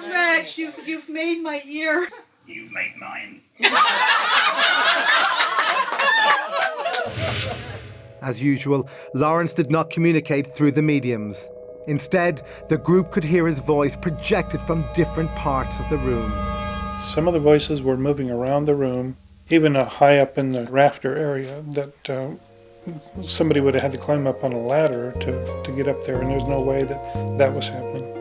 Reg, you've made my year. You made mine. As usual, Lawrence did not communicate through the mediums. Instead, the group could hear his voice projected from different parts of the room. Some of the voices were moving around the room, even high up in the rafter area that somebody would have had to climb up on a ladder to get up there, and there's no way that was happening.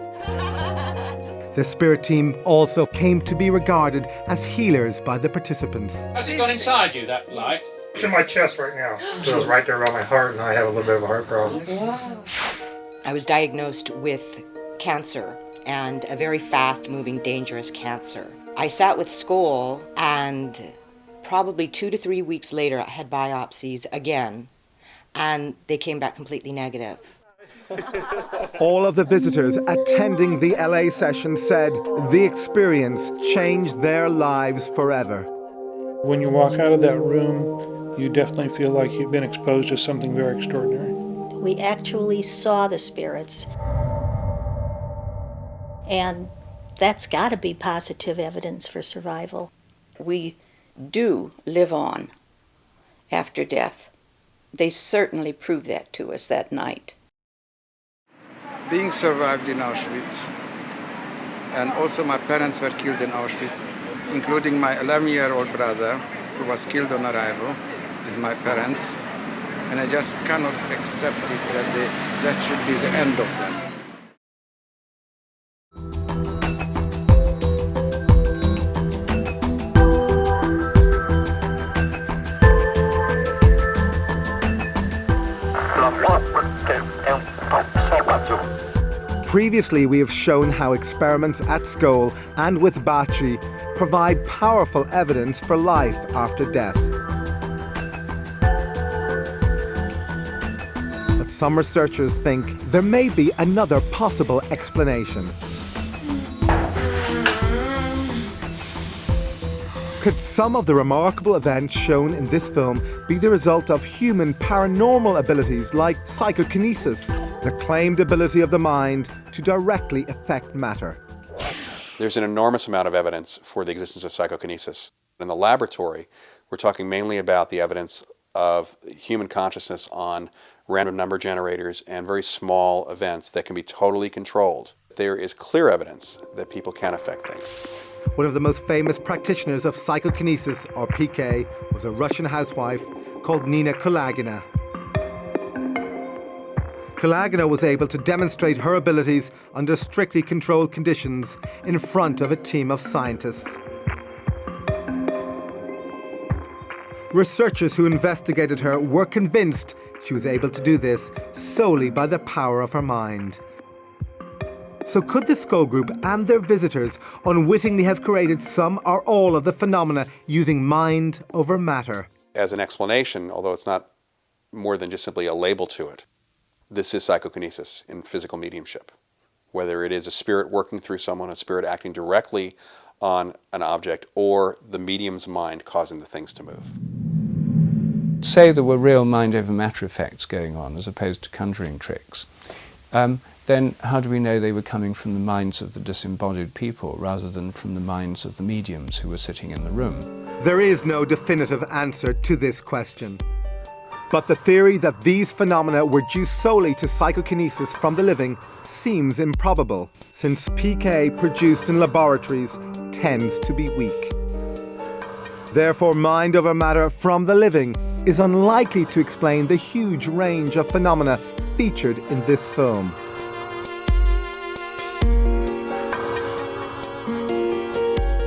The spirit team also came to be regarded as healers by the participants. Has it gone inside you, that light? It's in my chest right now. So it's right there around my heart, and I have a little bit of a heart problem. I was diagnosed with cancer, and a very fast-moving, dangerous cancer. I sat with Scole, and probably 2 to 3 weeks later, I had biopsies again, and they came back completely negative. All of the visitors attending the LA session said the experience changed their lives forever. When you walk out of that room, you definitely feel like you've been exposed to something very extraordinary. We actually saw the spirits. And that's got to be positive evidence for survival. We do live on after death. They certainly proved that to us that night. Being survived in Auschwitz, and also my parents were killed in Auschwitz, including my 11-year-old brother, who was killed on arrival with my parents, and I just cannot accept it that should be the end of them. Previously, we have shown how experiments at Scole and with Bachi provide powerful evidence for life after death. But some researchers think there may be another possible explanation. Could some of the remarkable events shown in this film be the result of human paranormal abilities like psychokinesis, the claimed ability of the mind to directly affect matter? There's an enormous amount of evidence for the existence of psychokinesis. In the laboratory, we're talking mainly about the evidence of human consciousness on random number generators and very small events that can be totally controlled. There is clear evidence that people can affect things. One of the most famous practitioners of psychokinesis, or PK, was a Russian housewife called Nina Kulagina. Kulagina was able to demonstrate her abilities under strictly controlled conditions in front of a team of scientists. Researchers who investigated her were convinced she was able to do this solely by the power of her mind. So could the Scole Group and their visitors unwittingly have created some or all of the phenomena using mind over matter? As an explanation, although it's not more than just simply a label to it, this is psychokinesis in physical mediumship. Whether it is a spirit working through someone, a spirit acting directly on an object, or the medium's mind causing the things to move. Say there were real mind over matter effects going on as opposed to conjuring tricks, then how do we know they were coming from the minds of the disembodied people rather than from the minds of the mediums who were sitting in the room? There is no definitive answer to this question. But the theory that these phenomena were due solely to psychokinesis from the living seems improbable, since PK produced in laboratories tends to be weak. Therefore, mind over matter from the living is unlikely to explain the huge range of phenomena featured in this film.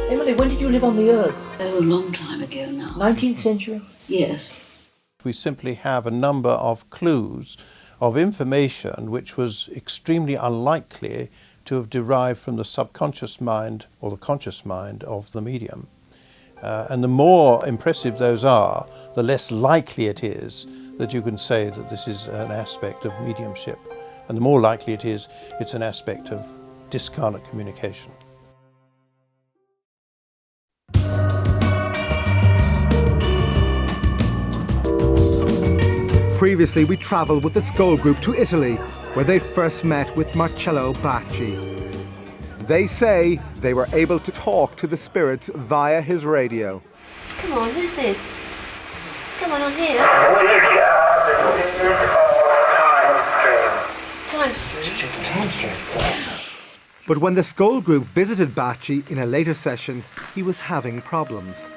Emily, when did you live on the Earth? Oh, a long time ago now. 19th century? Yes. We simply have a number of clues of information which was extremely unlikely to have derived from the subconscious mind or the conscious mind of the medium. And the more impressive those are, the less likely it is that you can say that this is an aspect of mediumship. And the more likely it is, it's an aspect of discarnate communication. Previously, we travelled with the Scole Group to Italy, where they first met with Marcello Bachi. They say they were able to talk to the spirits via his radio. Come on, who's this? Come on here. Time stream. But when the Scole Group visited Bachi in a later session, he was having problems.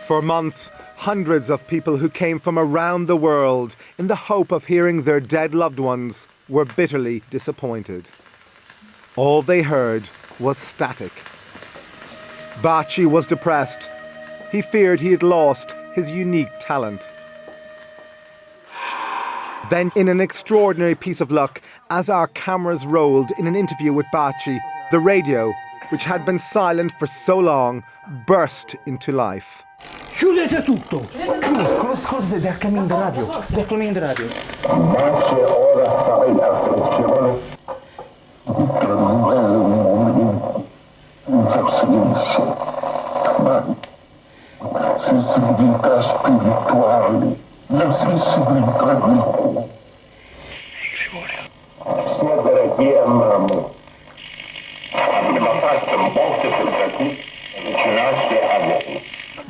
For months, hundreds of people who came from around the world in the hope of hearing their dead loved ones were bitterly disappointed. All they heard was static. Bachi was depressed. He feared he had lost his unique talent. Then, in an extraordinary piece of luck, as our cameras rolled in an interview with Bachi, the radio, which had been silent for so long, burst into life. Chiudete tutto! Cosa they're coming the radio? They're coming the radio.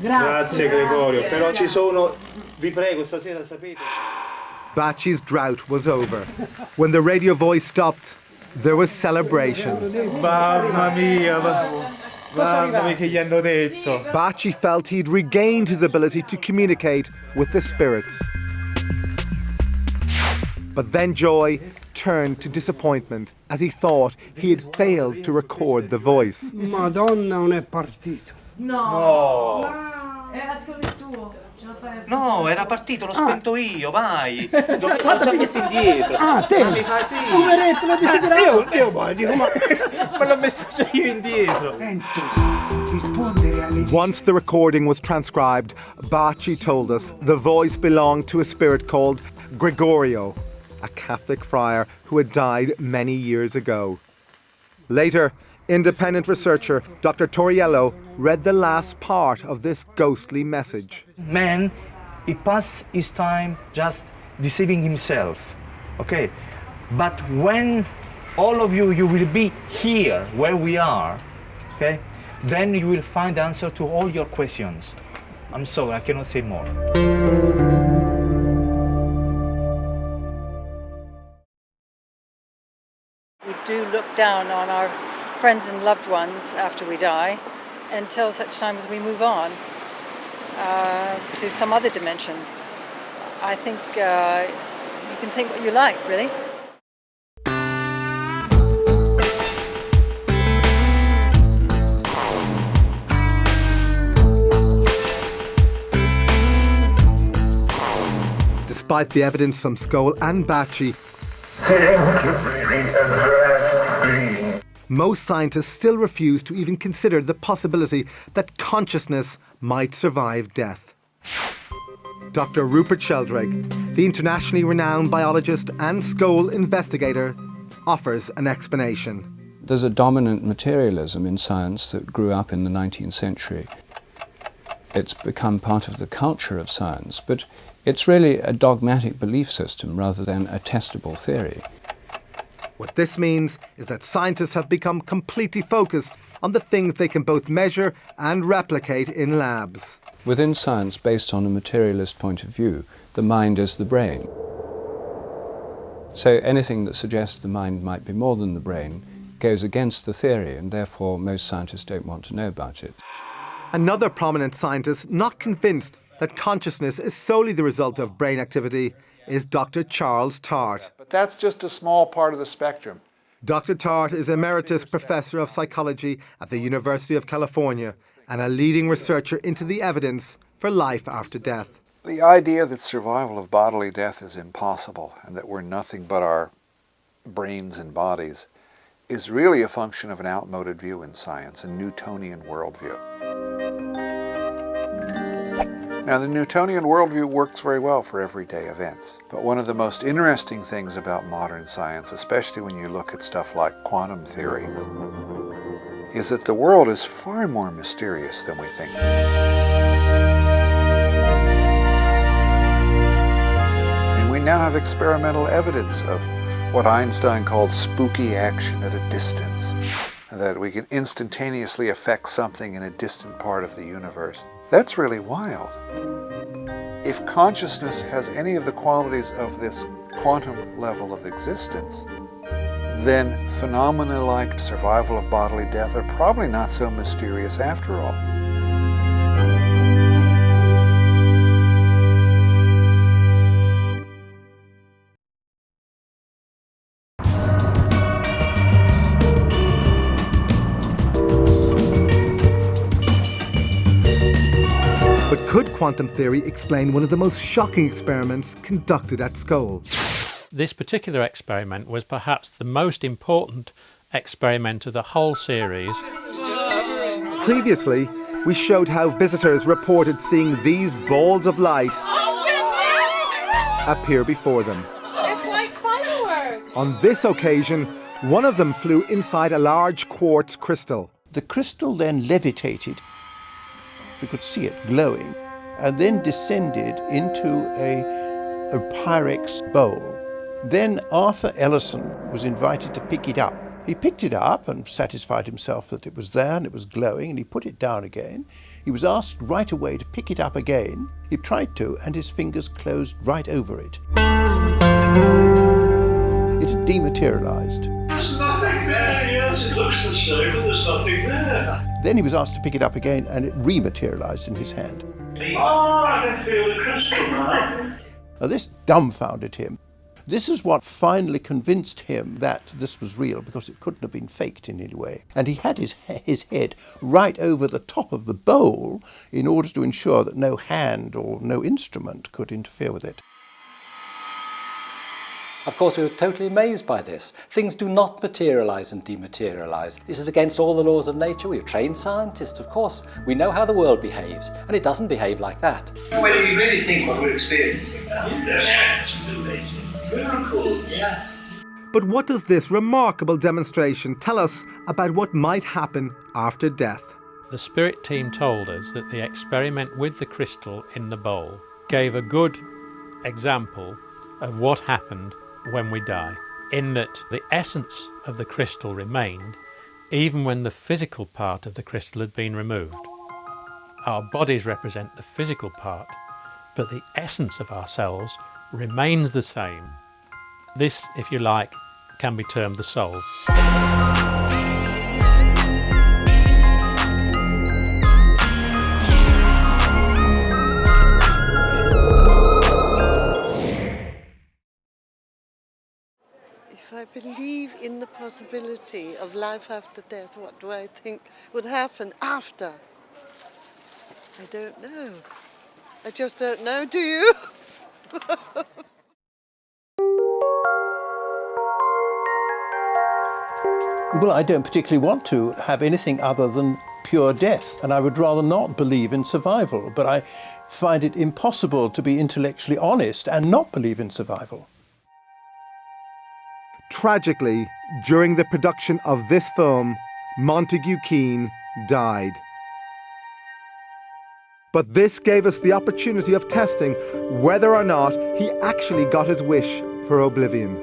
Grazie Gregorio, però ci sono, vi prego, stasera sapete. Bachi's drought was over. When the radio voice stopped, there was celebration. Mamma mia, mamma mia che gli hanno detto. Bachi felt he'd regained his ability to communicate with the spirits. But then joy turned to disappointment as he thought he had failed to record the voice. Madonna, non è partito. No. Era solo il tuo. No, era partito, l'ho spento io, vai. L'ho già messo indietro. Ah, te? Mi fa sì. Poveretto, l'ho desiderato. Io poi dico, ma l'ho messo già io indietro. Once the recording was transcribed, Bachi told us the voice belonged to a spirit called Gregorio, a Catholic friar who had died many years ago. Later, independent researcher Dr. Toriello read the last part of this ghostly message. Man, he passed his time just deceiving himself, okay? But when all of you will be here, where we are, okay? Then you will find the answer to all your questions. I'm sorry, I cannot say more. We do look down on our friends and loved ones after we die, until such time as we move on to some other dimension. I think you can think what you like, really. Despite the evidence from Scole and Bachi, most scientists still refuse to even consider the possibility that consciousness might survive death. Dr. Rupert Sheldrake, the internationally renowned biologist and Scole investigator, offers an explanation. There's a dominant materialism in science that grew up in the 19th century. It's become part of the culture of science, but it's really a dogmatic belief system rather than a testable theory. What this means is that scientists have become completely focused on the things they can both measure and replicate in labs. Within science, based on a materialist point of view, the mind is the brain. So anything that suggests the mind might be more than the brain goes against the theory, and therefore most scientists don't want to know about it. Another prominent scientist not convinced that consciousness is solely the result of brain activity is Dr. Charles Tart. But that's just a small part of the spectrum. Dr. Tart is Emeritus Professor of Psychology at the University of California and a leading researcher into the evidence for life after death. The idea that survival of bodily death is impossible and that we're nothing but our brains and bodies is really a function of an outmoded view in science, a Newtonian worldview. Now, the Newtonian worldview works very well for everyday events, but one of the most interesting things about modern science, especially when you look at stuff like quantum theory, is that the world is far more mysterious than we think. And we now have experimental evidence of what Einstein called spooky action at a distance, that we can instantaneously affect something in a distant part of the universe. That's really wild. If consciousness has any of the qualities of this quantum level of existence, then phenomena like survival of bodily death are probably not so mysterious after all. But could quantum theory explain one of the most shocking experiments conducted at Scole? This particular experiment was perhaps the most important experiment of the whole series. Previously, we showed how visitors reported seeing these balls of light appear before them. It's like fireworks. On this occasion, one of them flew inside a large quartz crystal. The crystal then levitated. We could see it glowing, and then descended into a Pyrex bowl. Then Arthur Ellison was invited to pick it up. He picked it up and satisfied himself that it was there and it was glowing, and he put it down again. He was asked right away to pick it up again. He tried to, and his fingers closed right over it. It had dematerialized. There's nothing there, yes, it looks the same, but there's nothing there. Then he was asked to pick it up again, and it rematerialized in his hand. Oh, I can feel the crystal now. Now this dumbfounded him. This is what finally convinced him that this was real, because it couldn't have been faked in any way. And he had his head right over the top of the bowl in order to ensure that no hand or no instrument could interfere with it. Of course, we were totally amazed by this. Things do not materialize and dematerialize. This is against all the laws of nature. We're trained scientists, of course. We know how the world behaves, and it doesn't behave like that. Well, you really think what we're experiencing now? Yes, it's amazing. Miracle, yes. But what does this remarkable demonstration tell us about what might happen after death? The spirit team told us that the experiment with the crystal in the bowl gave a good example of what happened when we die, in that the essence of the crystal remained even when the physical part of the crystal had been removed. Our bodies represent the physical part, but the essence of ourselves remains the same. This, if you like, can be termed the soul. I believe in the possibility of life after death? What do I think would happen after? I don't know. I just don't know, do you? Well, I don't particularly want to have anything other than pure death, and I would rather not believe in survival, but I find it impossible to be intellectually honest and not believe in survival. Tragically, during the production of this film, Montague Keen died. But this gave us the opportunity of testing whether or not he actually got his wish for oblivion.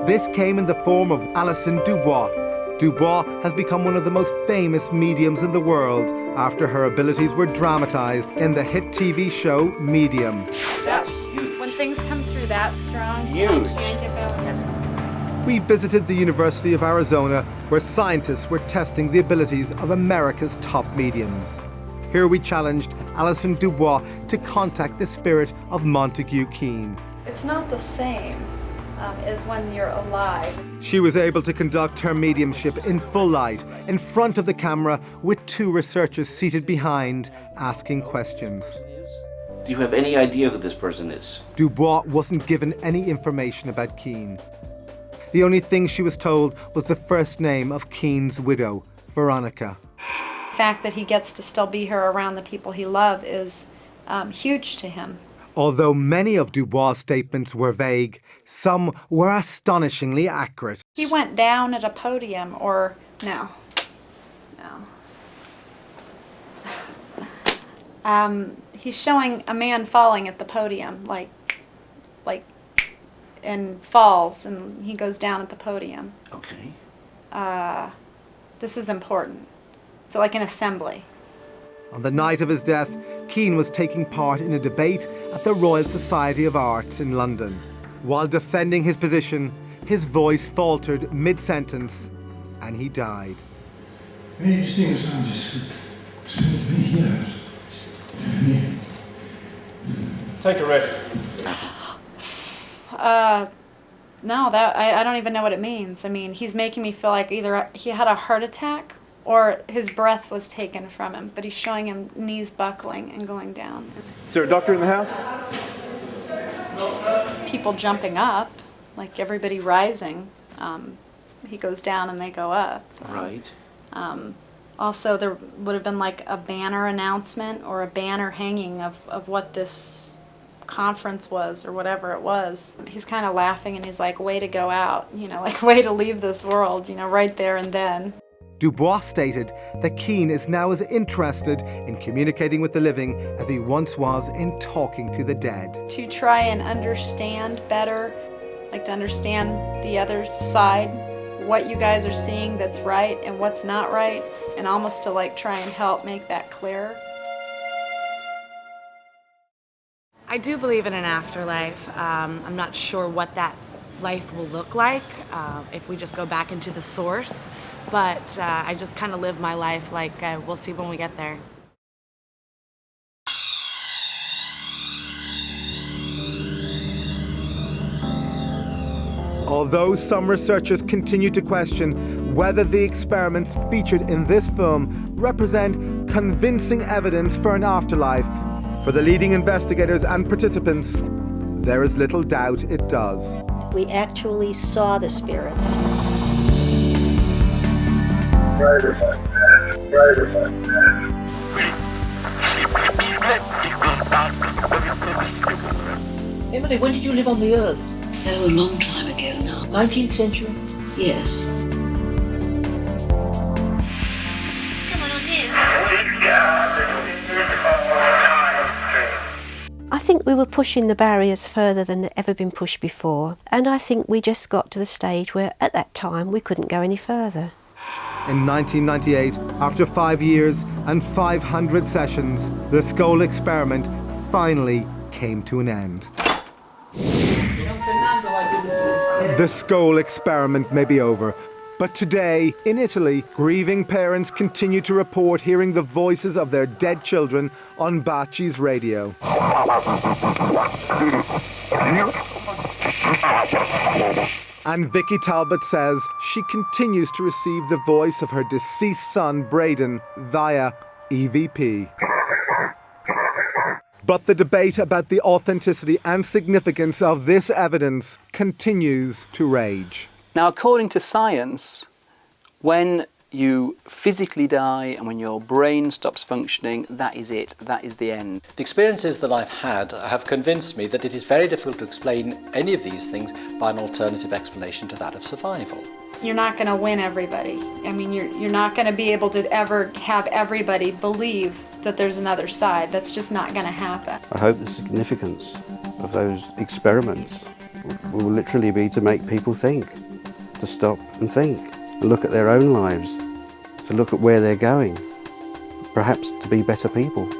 This came in the form of Allison Dubois. Dubois has become one of the most famous mediums in the world after her abilities were dramatized in the hit TV show Medium. That's huge. When things come through that strong, Huge. I can't get going. We visited the University of Arizona, where scientists were testing the abilities of America's top mediums. Here we challenged Allison Dubois to contact the spirit of Montague Keen. It's not the same as when you're alive. She was able to conduct her mediumship in full light, in front of the camera, with two researchers seated behind, asking questions. Do you have any idea who this person is? Dubois wasn't given any information about Keen. The only thing she was told was the first name of Keen's widow, Veronica. The fact that he gets to still be here around the people he loves is huge to him. Although many of Dubois' statements were vague, some were astonishingly accurate. He went down at a podium, or no. He's showing a man falling at the podium, like, and falls, and he goes down at the podium. Okay. This is important. It's like an assembly. On the night of his death, Keen was taking part in a debate at the Royal Society of Arts in London. While defending his position, his voice faltered mid-sentence, and he died. Many distinguished scientists spent many years. Take a rest. No, I don't even know what it means. I mean, he's making me feel like either he had a heart attack or his breath was taken from him, but he's showing him knees buckling and going down. Is there a doctor in the house? People jumping up, like everybody rising. He goes down and they go up. Right. Also, there would have been like a banner announcement or a banner hanging of what this conference was or whatever it was. He's kind of laughing and he's like, way to go out, like way to leave this world, right there and then. Dubois stated that Keen is now as interested in communicating with the living as he once was in talking to the dead. To try and understand better, like to understand the other side, what you guys are seeing that's right and what's not right, and almost to like try and help make that clearer. I do believe in an afterlife. I'm not sure what that life will look like if we just go back into the source, but I just kind of live my life like we'll see when we get there. Although some researchers continue to question whether the experiments featured in this film represent convincing evidence for an afterlife, for the leading investigators and participants, there is little doubt it does. We actually saw the spirits. Emily, when did you live on the Earth? Oh, a long time ago now. 19th century? Yes. Come on here. I think we were pushing the barriers further than had ever been pushed before, and I think we just got to the stage where at that time we couldn't go any further. In 1998, after 5 years and 500 sessions, the Scole Experiment finally came to an end. The Scole Experiment may be over, but today, in Italy, grieving parents continue to report hearing the voices of their dead children on Bachi's radio. And Vicky Talbot says she continues to receive the voice of her deceased son, Braden, via EVP. But the debate about the authenticity and significance of this evidence continues to rage. Now, according to science, when you physically die and when your brain stops functioning, that is it, that is the end. The experiences that I've had have convinced me that it is very difficult to explain any of these things by an alternative explanation to that of survival. You're not going to win everybody. I mean, you're not going to be able to ever have everybody believe that there's another side. That's just not going to happen. I hope the significance of those experiments will literally be to make people think, to stop and think, and look at their own lives, to look at where they're going, perhaps to be better people.